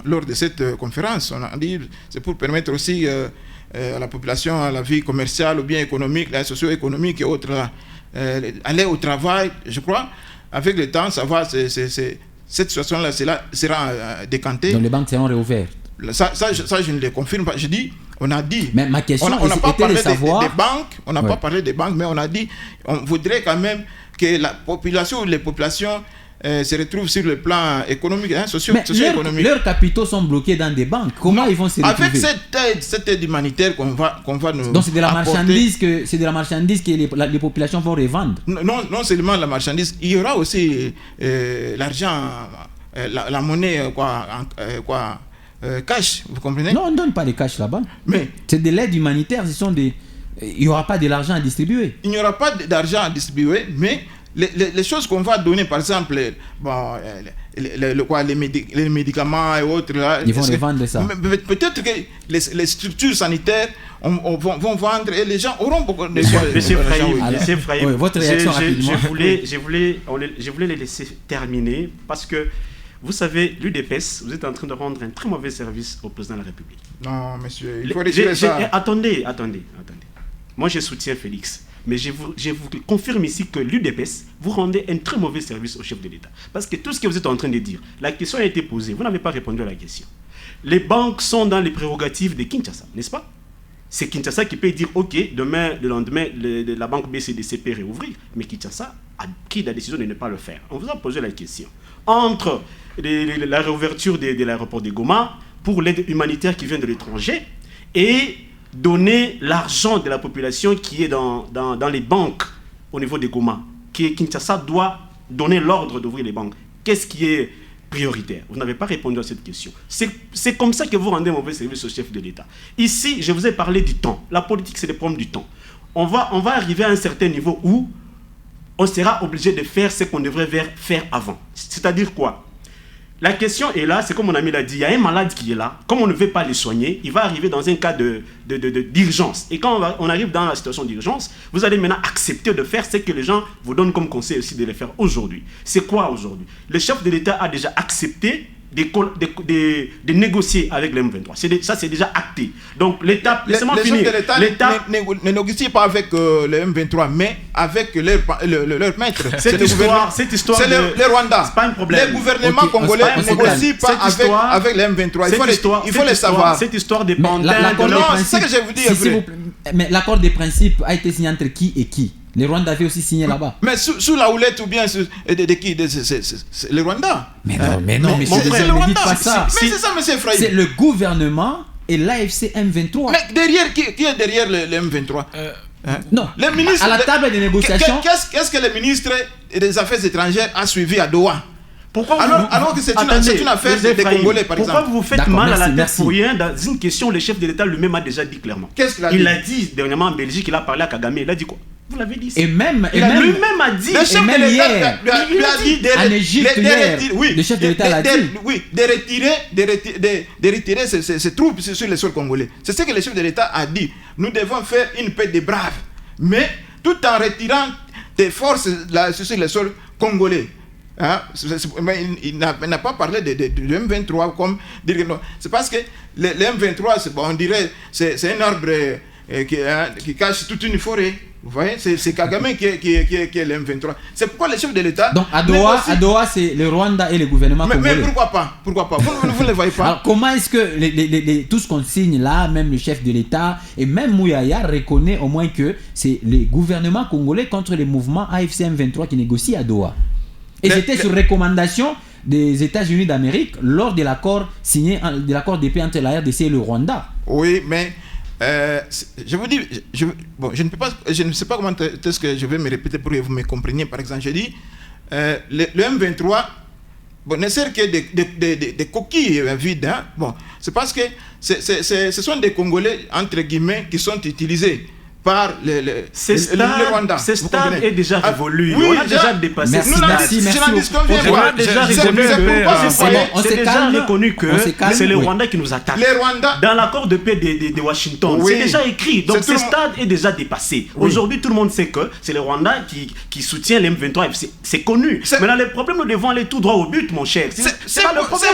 lors de cette conférence. On a dit c'est pour permettre aussi à la population, à la vie commerciale ou bien économique, la socio-économique et autres, aller au travail, je crois. Avec le temps, ça va, cette situation-là sera décantée. Donc les banques seront réouvertes? Ça, je ne le confirme pas. Je dis, on a dit... Mais ma question on n'a pas parlé de savoir... des banques, on n'a pas parlé des banques, mais on a dit, on voudrait quand même que la population ou les populations se retrouvent sur le plan économique, socio-économique. Leurs capitaux sont bloqués dans des banques. Comment ils vont se retrouver? Avec cette aide humanitaire qu'on va nous... Donc c'est de la marchandise que les populations vont revendre? Non seulement la marchandise, il y aura aussi l'argent, la monnaie, cash, vous comprenez? Non, on ne donne pas de cash là-bas. Mais c'est de l'aide humanitaire, il n'y aura pas de l'argent à distribuer. Il n'y aura pas d'argent à distribuer, mais les choses qu'on va donner, par exemple, les médicaments et autres, là, ils vont revendre ça. Peut-être que les structures sanitaires vont vendre et les gens auront beaucoup de... Monsieur Frahim, votre réaction rapidement. Je voulais les laisser terminer parce que vous savez, l'UDPS, vous êtes en train de rendre un très mauvais service au président de la République. Non, monsieur, il faut retirer ça. Attendez. Moi, je soutiens Félix. Mais je vous confirme ici que l'UDPS, vous rendez un très mauvais service au chef de l'État. Parce que tout ce que vous êtes en train de dire, la question a été posée, vous n'avez pas répondu à la question. Les banques sont dans les prérogatives de Kinshasa, n'est-ce pas? C'est Kinshasa qui peut dire, ok, demain, le lendemain, la banque BCDC peut réouvrir. Mais Kinshasa a pris la décision de ne pas le faire. On vous a posé la question. Entre la réouverture de l'aéroport de Goma pour l'aide humanitaire qui vient de l'étranger et donner l'argent de la population qui est dans les banques au niveau de Goma, Kinshasa doit donner l'ordre d'ouvrir les banques. Qu'est-ce qui est prioritaire? Vous n'avez pas répondu à cette question. C'est comme ça que vous rendez mauvais service au chef de l'État. Ici, je vous ai parlé du temps. La politique, c'est le problème du temps. On va arriver à un certain niveau où on sera obligé de faire ce qu'on devrait faire avant. C'est-à-dire quoi? La question est là, c'est comme mon ami l'a dit, il y a un malade qui est là, comme on ne veut pas le soigner, il va arriver dans un cas d'urgence. Et quand on arrive dans la situation d'urgence, vous allez maintenant accepter de faire ce que les gens vous donnent comme conseil aussi de le faire aujourd'hui. C'est quoi aujourd'hui? Le chef de l'État a déjà accepté de négocier avec le M23. Ça, c'est déjà acté. Donc, l'État, laissez-moi finir. L'État ne négocie pas avec le M23, mais avec leur maître. Cette histoire, c'est le Rwanda. C'est pas un problème. Les gouvernements congolais ne négocient pas avec le M23. Il faut le savoir. Cette histoire dépend non, c'est ça que je vous dis. Mais l'accord des principes a été signé entre qui et qui? Les Rwandais avaient aussi signé là-bas. Mais sous la houlette ou bien de qui? C'est le Rwanda. Mais non, mais c'est le Rwanda. Pas ça. Mais c'est ça, monsieur Efraïm. C'est le gouvernement et l'AFC M23. Mais derrière, qui est derrière le M23? Non, les ministres, à la table des négociations. Qu'est-ce que le ministre des Affaires étrangères a suivi à Doha? Pourquoi alors que c'est une affaire des Congolais, par exemple. Pourquoi vous vous faites mal à la tête pour rien? Dans une question, le chef de l'État lui-même a déjà dit clairement. Qu'est-ce qu'il a dit? Il l'a dit dernièrement en Belgique, il a parlé à Kagame, il a dit quoi? Vous l'avez dit. Et même lui-même a dit. Le chef de l'État lui a dit en Égypte le chef de l'État l'a dit. Oui, de retirer ses troupes sur le sol congolais. C'est ce que le chef de l'État a dit. Nous devons faire une paix des braves, mais tout en retirant des forces sur le sol congolais. Hein? Mais il n'a pas parlé de M23 comme dire que non. C'est parce que le M23, on dirait, c'est un arbre qui cache toute une forêt. Vous voyez, c'est Kagame qui est le M23. C'est pourquoi le chef de l'État. Donc à Doha, c'est le Rwanda et le gouvernement congolais. Mais pourquoi pas? Vous ne le voyez pas. Alors comment est-ce que tout ce qu'on signe là, même le chef de l'État et même Mouyaya reconnaît au moins que c'est le gouvernement congolais contre les mouvements AFC M23 qui négocient à Doha? Et c'était sur recommandation des États-Unis d'Amérique lors de l'accord signé, de l'accord de paix entre la RDC et le Rwanda. Oui, mais je vous dis, je ne sais pas comment est-ce que je vais me répéter pour que vous me compreniez. Par exemple, je dis, le M23 ne sert que des coquilles vides. Hein? Bon, c'est parce que ce sont des Congolais, entre guillemets, qui sont utilisés par le Rwanda. Ce stade est déjà révolu. Oui, on a déjà dépassé. Merci. On a déjà reconnu que c'est le Rwanda qui nous attaque. Dans l'accord de paix de Washington, c'est déjà écrit. Donc ce stade est déjà dépassé. Aujourd'hui, tout le monde sait que c'est le Rwanda qui soutient les M23. C'est connu. Maintenant, le problème, nous devons aller tout droit au but, mon cher. C'est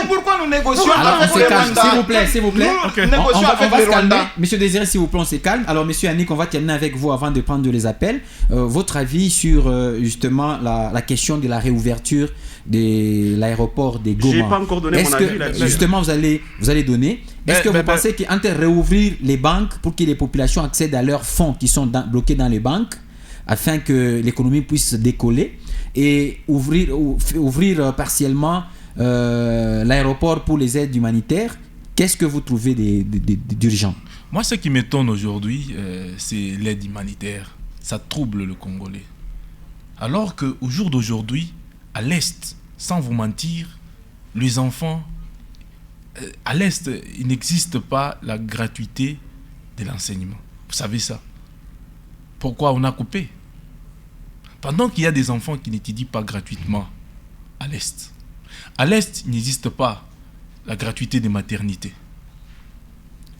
pourquoi nous négocions avec le Rwanda. S'il vous plaît. On va se calmer. Monsieur Désiré, s'il vous plaît, on se calme. Alors, monsieur Annick, on va terminer avec vous avant de prendre les appels. Votre avis sur justement la question de la réouverture de l'aéroport de Goma. Je n'ai pas encore donné mon avis là-dessus. Justement, vous allez donner. Est-ce que vous pensez qu'entre réouvrir les banques pour que les populations accèdent à leurs fonds qui sont bloqués dans les banques afin que l'économie puisse décoller et ouvrir partiellement l'aéroport pour les aides humanitaires, qu'est-ce que vous trouvez d'urgent? Moi, ce qui m'étonne aujourd'hui, c'est l'aide humanitaire. Ça trouble le Congolais. Alors qu'au jour d'aujourd'hui, à l'Est, sans vous mentir, les enfants, à l'Est, il n'existe pas la gratuité de l'enseignement. Vous savez ça. Pourquoi on a coupé? Pendant qu'il y a des enfants qui n'étudient pas gratuitement à l'Est. À l'Est, il n'existe pas la gratuité des maternités.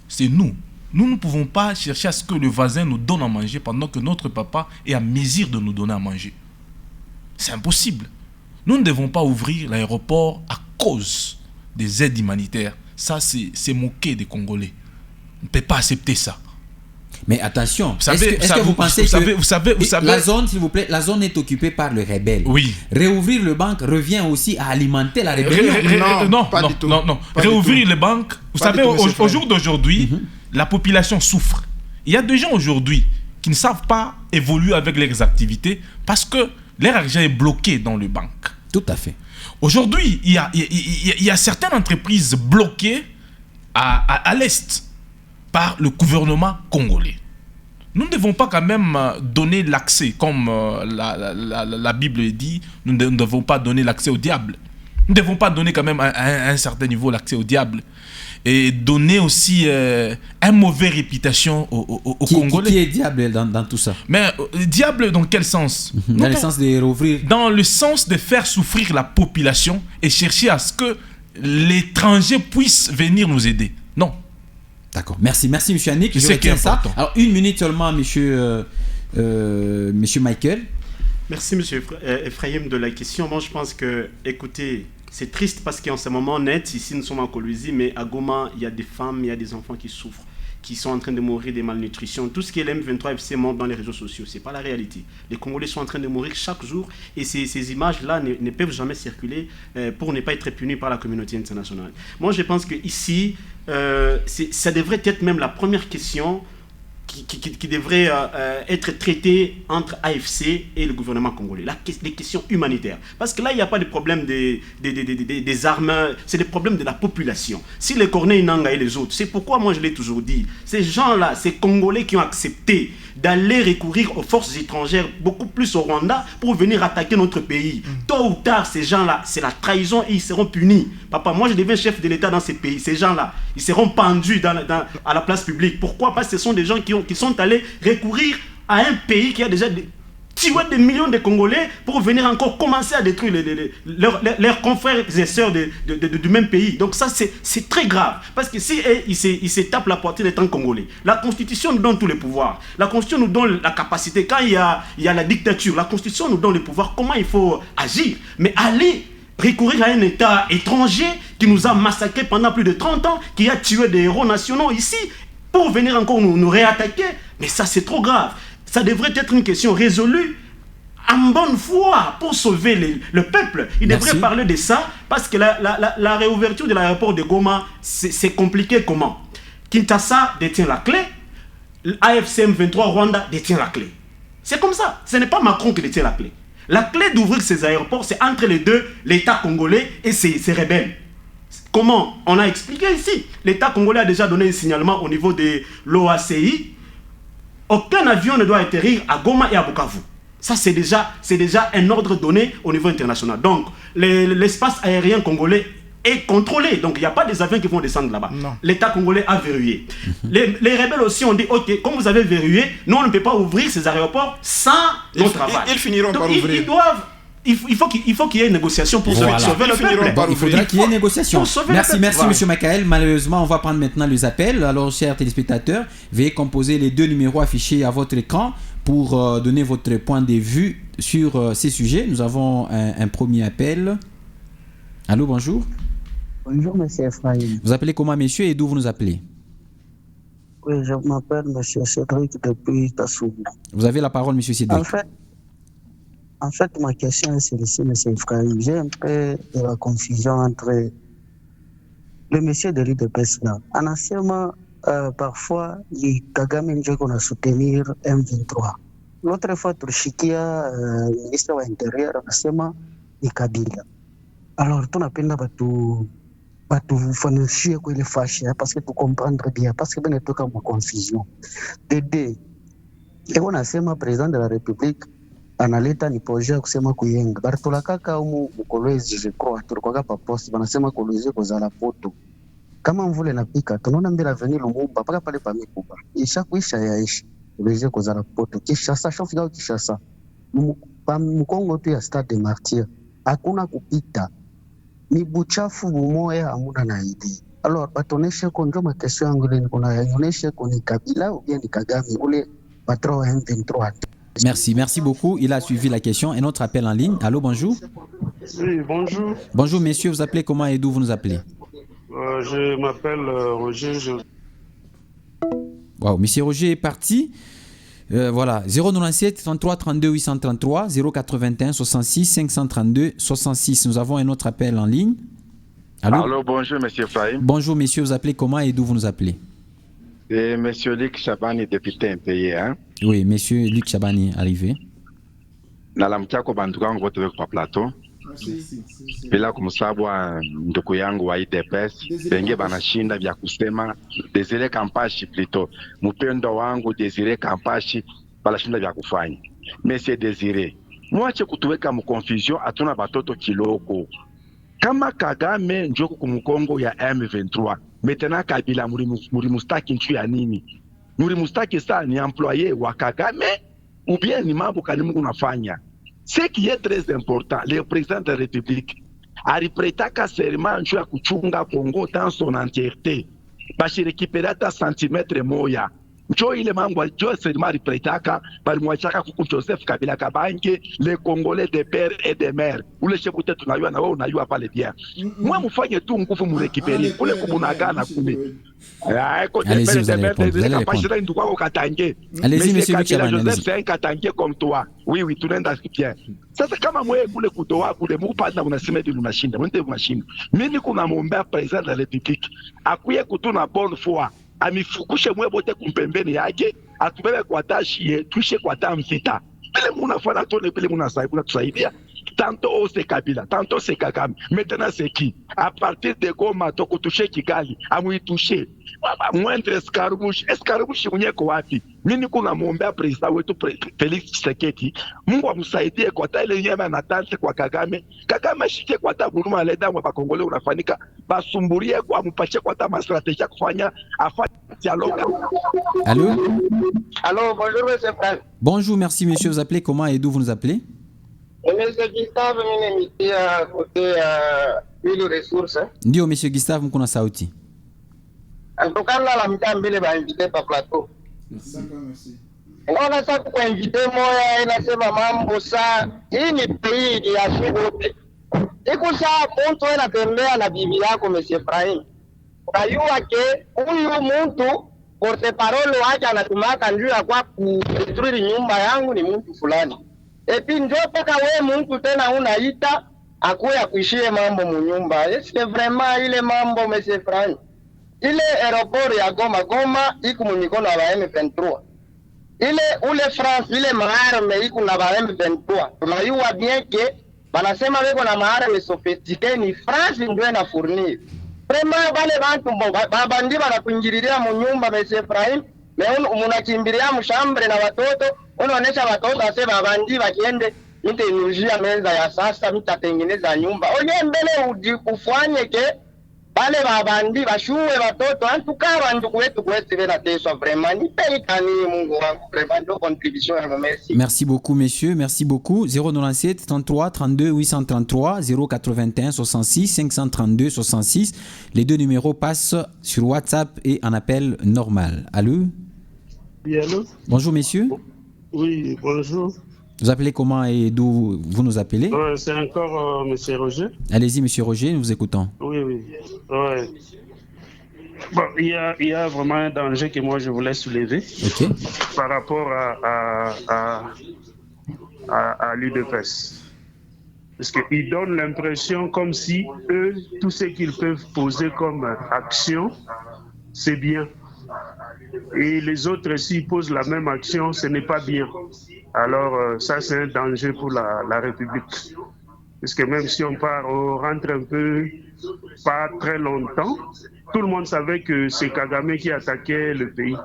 C'est nous. Nous ne pouvons pas chercher à ce que le voisin nous donne à manger pendant que notre papa est à mesure de nous donner à manger. C'est impossible. Nous ne devons pas ouvrir l'aéroport à cause des aides humanitaires. Ça, c'est moquer des Congolais. On ne peut pas accepter ça. Mais attention, est-ce que vous pensez que la zone, s'il vous plaît, la zone est occupée par le rebelle. Oui. Réouvrir le banque revient aussi à alimenter la rébellion. Non. Réouvrir les banques, vous savez, au jour d'aujourd'hui, la population souffre. Il y a des gens aujourd'hui qui ne savent pas évoluer avec leurs activités parce que leur argent est bloqué dans les banques. Tout à fait. Aujourd'hui, il y a certaines entreprises bloquées à l'Est par le gouvernement congolais. Nous ne devons pas quand même donner l'accès, comme la Bible dit, nous ne devons pas donner l'accès au diable. Nous ne devons pas donner quand même à un certain niveau l'accès au diable. Et donner aussi une mauvaise réputation aux Congolais. Qui est diable dans tout ça? Mais diable dans quel sens? Dans le sens de rouvrir. Dans le sens de faire souffrir la population et chercher à ce que l'étranger puisse venir nous aider. Non. D'accord. Merci, monsieur Annick. C'est qui est important. Alors, 1 minute seulement, monsieur Michael. Merci, monsieur Ephraim, de la question. Moi, je pense que, écoutez, c'est triste parce qu'en ce moment net, ici, nous sommes en Colombie, mais à Goma, il y a des femmes, il y a des enfants qui souffrent, qui sont en train de mourir de malnutrition. Tout ce qui est l'M23 FC monte dans les réseaux sociaux. Ce n'est pas la réalité. Les Congolais sont en train de mourir chaque jour et ces images-là ne peuvent jamais circuler pour ne pas être punis par la communauté internationale. Moi, je pense qu'ici, ça devrait être même la première question qui devrait être traitée entre AFC et le gouvernement congolais. Les questions humanitaires. Parce que là, il n'y a pas de problème des armes, c'est des problèmes de la population. Si les Corneilles Nanga et les autres, c'est pourquoi moi je l'ai toujours dit, ces gens-là, ces Congolais qui ont accepté d'aller recourir aux forces étrangères, beaucoup plus au Rwanda, pour venir attaquer notre pays. Tôt ou tard, ces gens-là, c'est la trahison et ils seront punis. Papa, moi je deviens chef de l'État dans ces pays. Ces gens-là, ils seront pendus à la place publique. Pourquoi? Parce que ce sont des gens qui sont allés recourir à un pays qui a déjà tué des millions de Congolais pour venir encore commencer à détruire leurs confrères et sœurs du même pays. Donc ça, c'est très grave. Parce que si ils se tapent la poitrine étant Congolais, la Constitution nous donne tous les pouvoirs. La Constitution nous donne la capacité. Quand il y a la dictature, la Constitution nous donne les pouvoirs. Comment il faut agir? Mais aller recourir à un État étranger qui nous a massacrés pendant plus de 30 ans, qui a tué des héros nationaux ici, pour venir encore nous réattaquer, mais ça c'est trop grave. Ça devrait être une question résolue en bonne foi pour sauver le peuple. Il devrait parler de ça parce que la réouverture de l'aéroport de Goma, c'est compliqué comment? Kinshasa détient la clé, l'AFC M23 Rwanda détient la clé. C'est comme ça. Ce n'est pas Macron qui détient la clé. La clé d'ouvrir ces aéroports, c'est entre les deux, l'État congolais et ses rebelles. Comment? On a expliqué ici. L'État congolais a déjà donné un signalement au niveau de l'OACI. Aucun avion ne doit atterrir à Goma et à Bukavu. Ça, c'est déjà un ordre donné au niveau international. Donc, l'espace aérien congolais est contrôlé. Donc, il n'y a pas des avions qui vont descendre là-bas. L'État congolais a verrouillé. Les rebelles aussi ont dit, OK, comme vous avez verrouillé, nous, on ne peut pas ouvrir ces aéroports sans notre travail. Ils finiront par ouvrir. Il faut qu'il y ait une négociation pour sauver le peuple. Il faudra qu'il y ait une négociation. Merci, monsieur Michael. Malheureusement, on va prendre maintenant les appels. Alors, chers téléspectateurs, veuillez composer les 2 numéros affichés à votre écran pour donner votre point de vue sur ces sujets. Nous avons un premier appel. Allô, bonjour. Bonjour, monsieur Ephraim. Vous appelez comment, monsieur, et d'où vous nous appelez? Oui, je m'appelle monsieur Cédric depuis Tassoum. Vous avez la parole, monsieur Cédric. En fait, ma question est celle-ci, monsieur Ephraim. J'ai un peu de la confusion entre le monsieur de l'UDPS là. En anciennement, parfois, il Kagame dit qu'on a soutenir M23. L'autre fois, Tshisekedi, ministre de l'Intérieur, en anciennement, il Kabila. Alors, tout n'a pas tout financer quoi les fâcher parce que tu comprendre bien parce que ben est comme confusion. Dédé. Et on a sema président de la République analeta ni projet kusema kuyenga bartola kaka umu kolwezi je crois tulikuwa pa poste banasema kolwezi kozala poto kama mvule napika tunaona mbele avenir Lumumba paka pale pa Mikuba isha kuisha yaisha kolwezi kozala poto Kinshasa shofika Kinshasa Mkongo tu ya Stade des Martyrs hakuna kupita ni buchafu bumoya hamuna na idea. Alors batoneshe konjo ma question yangu ile kuna yaoneshe koni Kabila ou bien ni Kagame ule patron M23. Merci beaucoup. Il a suivi la question. Un autre appel en ligne. Allô, bonjour. Oui, bonjour. Bonjour, messieurs. Vous appelez comment et d'où vous nous appelez? Je m'appelle Roger. Wow, monsieur Roger est parti. Voilà, 097 33 32 833 081 66 532 66. Nous avons un autre appel en ligne. Allô, bonjour, monsieur Ephraim. Bonjour, messieurs. Vous appelez comment et d'où vous nous appelez? C'est monsieur Luc Chabani, député impayé. Hein? Oui, monsieur Luc Chabani, arrivé. Nalamkiako banduka ngo tuwe kwa plateau. Bila kumsabwa ndugu yangu wa IDPS benge banashinda vya kusema Desire Kampashi plutôt. Mpendo wangu Desire Kampashi banashinda vya kufanya. Monsieur Desire, mwache kutuweka mkonfusion atuna batoto kiloko. Kama Kagame njoko kumukongo ya M23, maintenant Kabila muri mustaki nchu ya nini? Muri mustaki saa ni employé wa Kagame ou bien ni mambo kani Mungu nafanya? Ce qui est très important, le président de la République, alipretaka serment juu ya kuchunga Kongo dans son entièreté, bashirekipera hata santimetre moya. Njo ile mambo njo serment alipretaka balimwachaka kuku Joseph Kabila Kabange, les Congolais de père et de mère. Ule shebu tetu tunayua na wewe unayua pale bien. Mwa mfanye tu nguvu murekiperi kule kumunagana kule. Allez-y, vous allez répondre. Allez-y, monsieur Chaban, allez-y. C'est un Katangier comme toi. Oui, oui, tunaenda bien. Sasa kama mwe kule kutoa kule mupanda unasema ndio unashinda. Mwende unashinda. Mimi kuna muombea president de la République. Akuye kutuna bonne foi. Amifukushe mwe bote kumpembeni yake, atubebe kwa tashi ye, tuishe kwa tamfita. Pele munafanya tone pele munasaidia tusaidia. Tantôt c'est Kabila, tantôt c'est Kagame. Maintenant c'est qui? À partir de Goma, toko toucher Kigali, amui toucher. Moindre escarmouche mwenyeko wapi? Mimi kuna muombea president wetu Felix Tshisekedi. Mungu amsaidie kwa ile nyema na tante kwa Kagame. Kagame ashike kwa tabuluma leda mwa Kongole unafanyika. Basumburie kwa mpache kwa ta stratégie kufanya afanye dialogue. Allô? Allô, bonjour monsieur Franck. Bonjour, merci monsieur. Vous appelez comment et d'où vous nous appelez? Monsieur Gustave, mimi nimetia côté ile ressources. Ndio monsieur Gustave, mkuna sauti. Antokana la mitambile ba invité pa plateau. Merci. Unaona sasa kwa invité moya inasema mambo saa hii ni pays ya shibote. Iko saa mtu anatembea na bibi yako monsieur Ibrahim. Unajua ke huyu mtu porte parole wake anatumaka njoo ya kwa kudestruire nyumba yangu ni mtu fulani. Epi njoo paka wewe mtu tena unaita akuya kuishie mambo munyumba. Est-ce vraiment ile mambo monsieur Ibrahim? Ile aeroport ya Goma iko mumikono ya M23. Ule France ile maarme iko na M23. Tunajua bien que banasema weko na maarme sophistiqué ni France ndio ina fournir. Vraiment wale bantu babandi banakuingililia munyumba monsieur Ibrahim, munakimbilia mshambre na watoto, unaonesha watoto asema babandi bakiende mitainujia meza ya sasa mitatengeneza nyumba. Oye mbele ufanye ke bale babandi bashuwe watoto antukara ndugu wetu bena teswa vraiment ni pelikani Mungu wangu vraiment do contribution ya merci. Merci beaucoup messieurs, merci beaucoup. 097 33 32 833 081 66 532 66. Les deux numéros passent sur WhatsApp et en appel normal. Allô? Oui, allô? Bonjour messieurs. Oui, bonjour. Vous appelez comment et d'où vous nous appelez? C'est encore monsieur Roger. Allez-y monsieur Roger, nous vous écoutons. Oui. Ouais. Bon, il y a vraiment un danger que moi je voulais soulever. Ok. Par rapport à l'UDPS. Parce qu'ils donnent l'impression comme si eux, tout ce qu'ils peuvent poser comme action, c'est bien. Et les autres, s'ils posent la même action, ce n'est pas bien. Alors ça, c'est un danger pour la République. Parce que même si on rentre un peu, pas très longtemps, tout le monde savait que c'est Kagame qui attaquait le pays.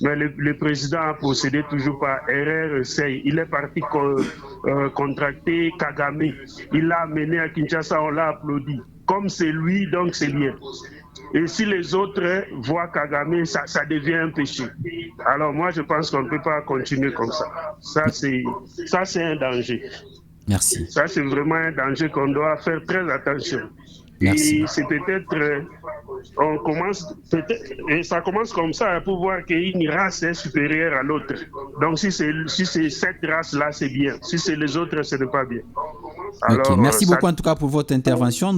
Mais le président a procédé toujours par erreur. Il est parti contracter Kagame. Il l'a amené à Kinshasa, on l'a applaudi. Comme c'est lui, donc c'est bien. Et si les autres voient Kagame, ça devient un péché. Alors moi, je pense qu'on ne peut pas continuer comme ça. Ça, c'est un danger. Merci. Ça, c'est vraiment un danger qu'on doit faire très attention. Merci. Et c'est peut-être, et ça commence comme ça pour voir qu'une race est supérieure à l'autre. Donc si c'est cette race-là, c'est bien. Si c'est les autres, ce n'est pas bien. Alors, ok, merci beaucoup en tout cas pour votre intervention.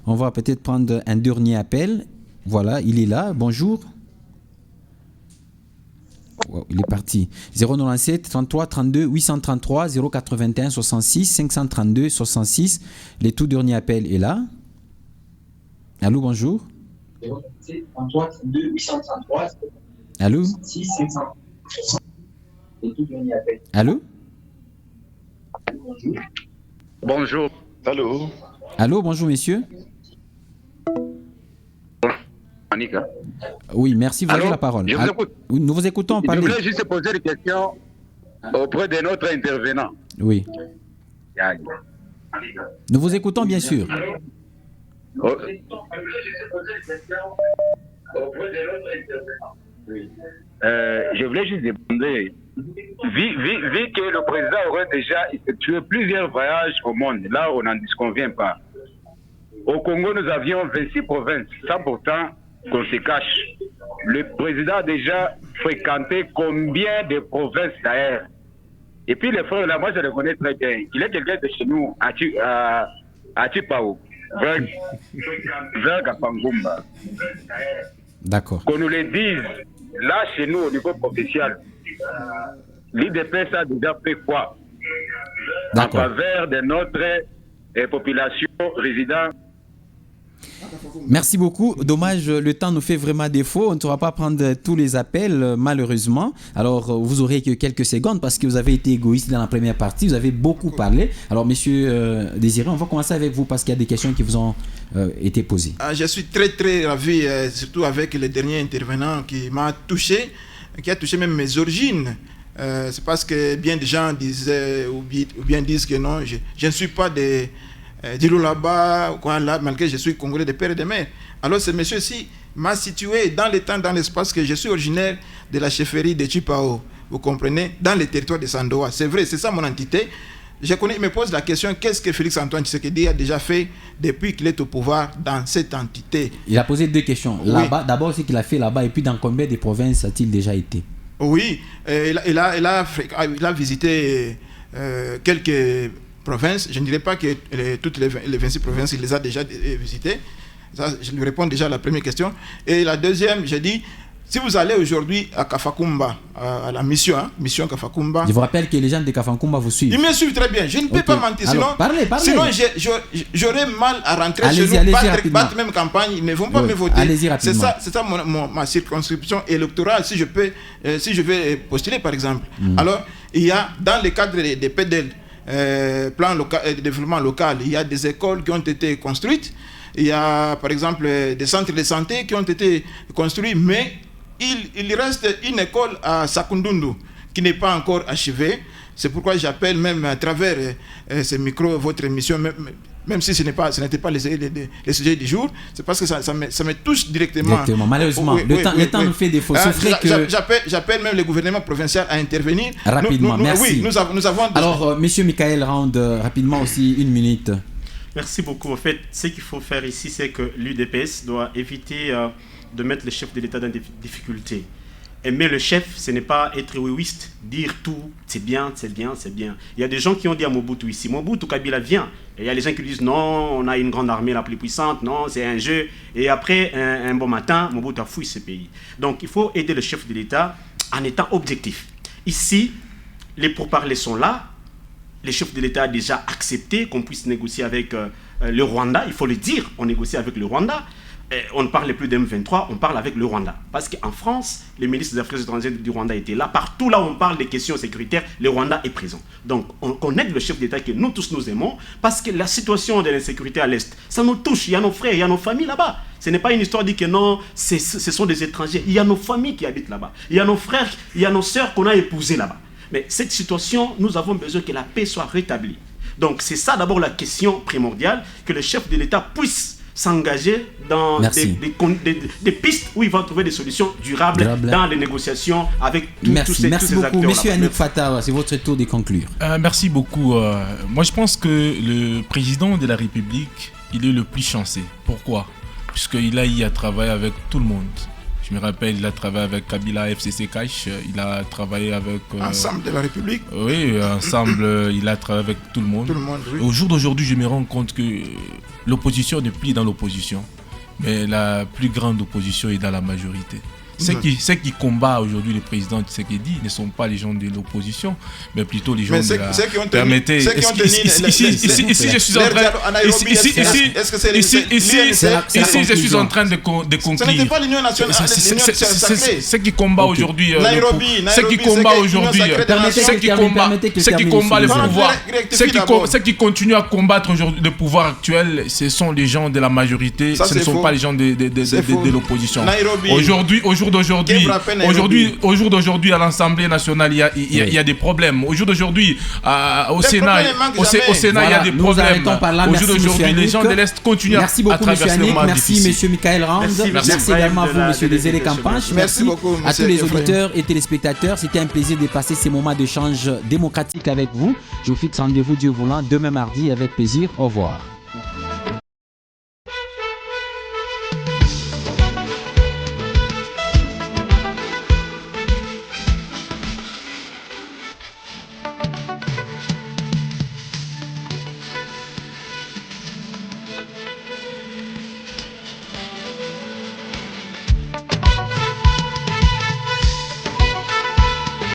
On va peut-être prendre un dernier appel. Voilà, il est là. Bonjour. Wow, il est parti. 097 33 32 833 081 66 532 66. Le tout dernier appel est là. Allô, bonjour. 097 33 32 833. Allô. 66 500. Le tout dernier appel. Allô. Bonjour. Bonjour. Allô. Allô, bonjour messieurs. Anika. Oui, merci, vous avez la parole. Nous vous écoutons parler. Je voulais juste poser une question auprès de notre intervenant. Oui. Nous vous écoutons bien sûr. Je voulais juste demander vu que le président aurait déjà effectué plusieurs voyages au monde, là on n'en disconvient pas. Au Congo, nous avions 26 provinces, sans pourtant qu'on se cache. Le président a déjà fréquenté combien de provinces d'ailleurs? Et puis les frères là, moi je le connais très bien. Il est quelqu'un de chez nous, à Chipao, vers Kapangumba. D'accord. Qu'on nous le dise, là chez nous au niveau provincial, l'IDPS a déjà fait quoi en faveur de notre population résidente? Merci beaucoup. Dommage, le temps nous fait vraiment défaut. On ne pourra pas prendre tous les appels, malheureusement. Alors, vous aurez que quelques secondes parce que vous avez été égoïste dans la première partie. Vous avez beaucoup parlé. Alors, monsieur Désiré, on va commencer avec vous parce qu'il y a des questions qui vous ont été posées. Je suis très, très ravi, surtout avec le dernier intervenant qui m'a touché, qui a touché même mes origines. C'est parce que bien des gens disaient ou bien disent que non, je ne suis pas des Dilo là-bas, malgré que je suis congolais de père et de mère. Alors ce monsieur-ci m'a situé dans le temps, dans l'espace, que je suis originaire de la chefferie de Chipao, vous comprenez, dans le territoire de Sandoa. C'est vrai, c'est ça mon entité. Je connais, il me pose la question, qu'est-ce que Félix-Antoine Tshisekedi a déjà fait depuis qu'il est au pouvoir dans cette entité? Il a posé deux questions. Là-bas, d'abord, ce qu'il a fait là-bas, et puis dans combien de provinces a-t-il déjà été? Oui, il a visité quelques provinces. Je ne dirais pas que toutes les 26 provinces, il les a déjà visitées. Ça, je lui réponds déjà à la première question. Et la deuxième, j'ai dit, si vous allez aujourd'hui à Kafakumba, à la mission Kafakumba... Je vous rappelle que les gens de Kafakumba vous suivent. Ils me suivent très bien. Je ne peux pas mentir. Alors, parlez. Sinon j'aurais mal à rentrer chez nous, battre même campagne. Ils ne vont pas me voter. C'est ça ma circonscription électorale, si je vais postuler, par exemple. Alors, il y a, dans le cadre des PDL, plan local, de développement local, il y a des écoles qui ont été construites, il y a par exemple des centres de santé qui ont été construits, mais il reste une école à Sakundundu qui n'est pas encore achevée. C'est pourquoi j'appelle même à travers ce micro, votre émission, même si ce n'était pas le sujet du jour, c'est parce que ça me touche directement. Malheureusement, le temps nous fait défaut. J'appelle même le gouvernement provincial à intervenir. Rapidement, merci. Nous avons Alors, monsieur Michael Round, rapidement aussi, 1 minute. Merci beaucoup. En fait, ce qu'il faut faire ici, c'est que l'UDPS doit éviter de mettre le chef de l'État dans des difficultés. Aimer le chef, ce n'est pas être oui-ouiste, dire tout, c'est bien, c'est bien, c'est bien. Il y a des gens qui ont dit à Mobutu ici, Mobutu Kabila vient. Et il y a des gens qui disent non, on a une grande armée la plus puissante, non, c'est un jeu. Et après, un bon matin, Mobutu a fouillé ce pays. Donc il faut aider le chef de l'État en étant objectif. Ici, les pourparlers sont là. Le chef de l'État a déjà accepté qu'on puisse négocier avec le Rwanda. Il faut le dire, on négocie avec le Rwanda. On ne parle plus d'M23, on parle avec le Rwanda. Parce qu'en France, le ministre des Affaires étrangères du Rwanda était là. Partout là où on parle des questions sécuritaires, le Rwanda est présent. Donc, on aide le chef d'État que nous tous nous aimons, parce que la situation de l'insécurité à l'Est, ça nous touche. Il y a nos frères, il y a nos familles là-bas. Ce n'est pas une histoire de dire que non, ce sont des étrangers. Il y a nos familles qui habitent là-bas. Il y a nos frères, il y a nos sœurs qu'on a épousées là-bas. Mais cette situation, nous avons besoin que la paix soit rétablie. Donc, c'est ça d'abord la question primordiale, que le chef de l'État puisse s'engager dans des pistes où il va trouver des solutions durables dans les négociations avec tous ces acteurs. Merci beaucoup. Monsieur Annick Fatah, c'est votre tour de conclure. Merci beaucoup. Moi, je pense que le président de la République, il est le plus chanceux. Pourquoi? Puisqu'il a eu à travailler avec tout le monde. Je me rappelle, il a travaillé avec Kabila, FCC Cash, il a travaillé avec... Ensemble de la République. Oui, ensemble, il a travaillé avec tout le monde. Tout le monde, oui. Au jour d'aujourd'hui, je me rends compte que l'opposition n'est plus dans l'opposition, mais la plus grande opposition est dans la majorité. Ceux qui combattent aujourd'hui le président Tshisekedi ne sont pas les gens de l'opposition, mais plutôt les gens de la... Permettez, ici je suis en train de conclure. Ce n'était pas l'Union nationale, ceux qui combattent aujourd'hui ceux qui combattent le pouvoir, ceux qui continuent à combattre aujourd'hui le pouvoir actuel, ce sont les gens de la majorité, ce ne sont pas les gens de l'opposition. Aujourd'hui, au jour d'aujourd'hui, à l'Assemblée nationale, il y a des problèmes. Au jour d'aujourd'hui, au Sénat, il y a des problèmes. Au jour d'aujourd'hui, les gens de l'Est continuent à traverser le moment difficile. Merci, monsieur Michael Rand. Merci également à vous, monsieur Désiré Campanche. Merci à tous les auditeurs et téléspectateurs. C'était un plaisir de passer ces moments d'échange démocratique avec vous. Je vous fixe rendez-vous, Dieu voulant, demain mardi avec plaisir. Au revoir.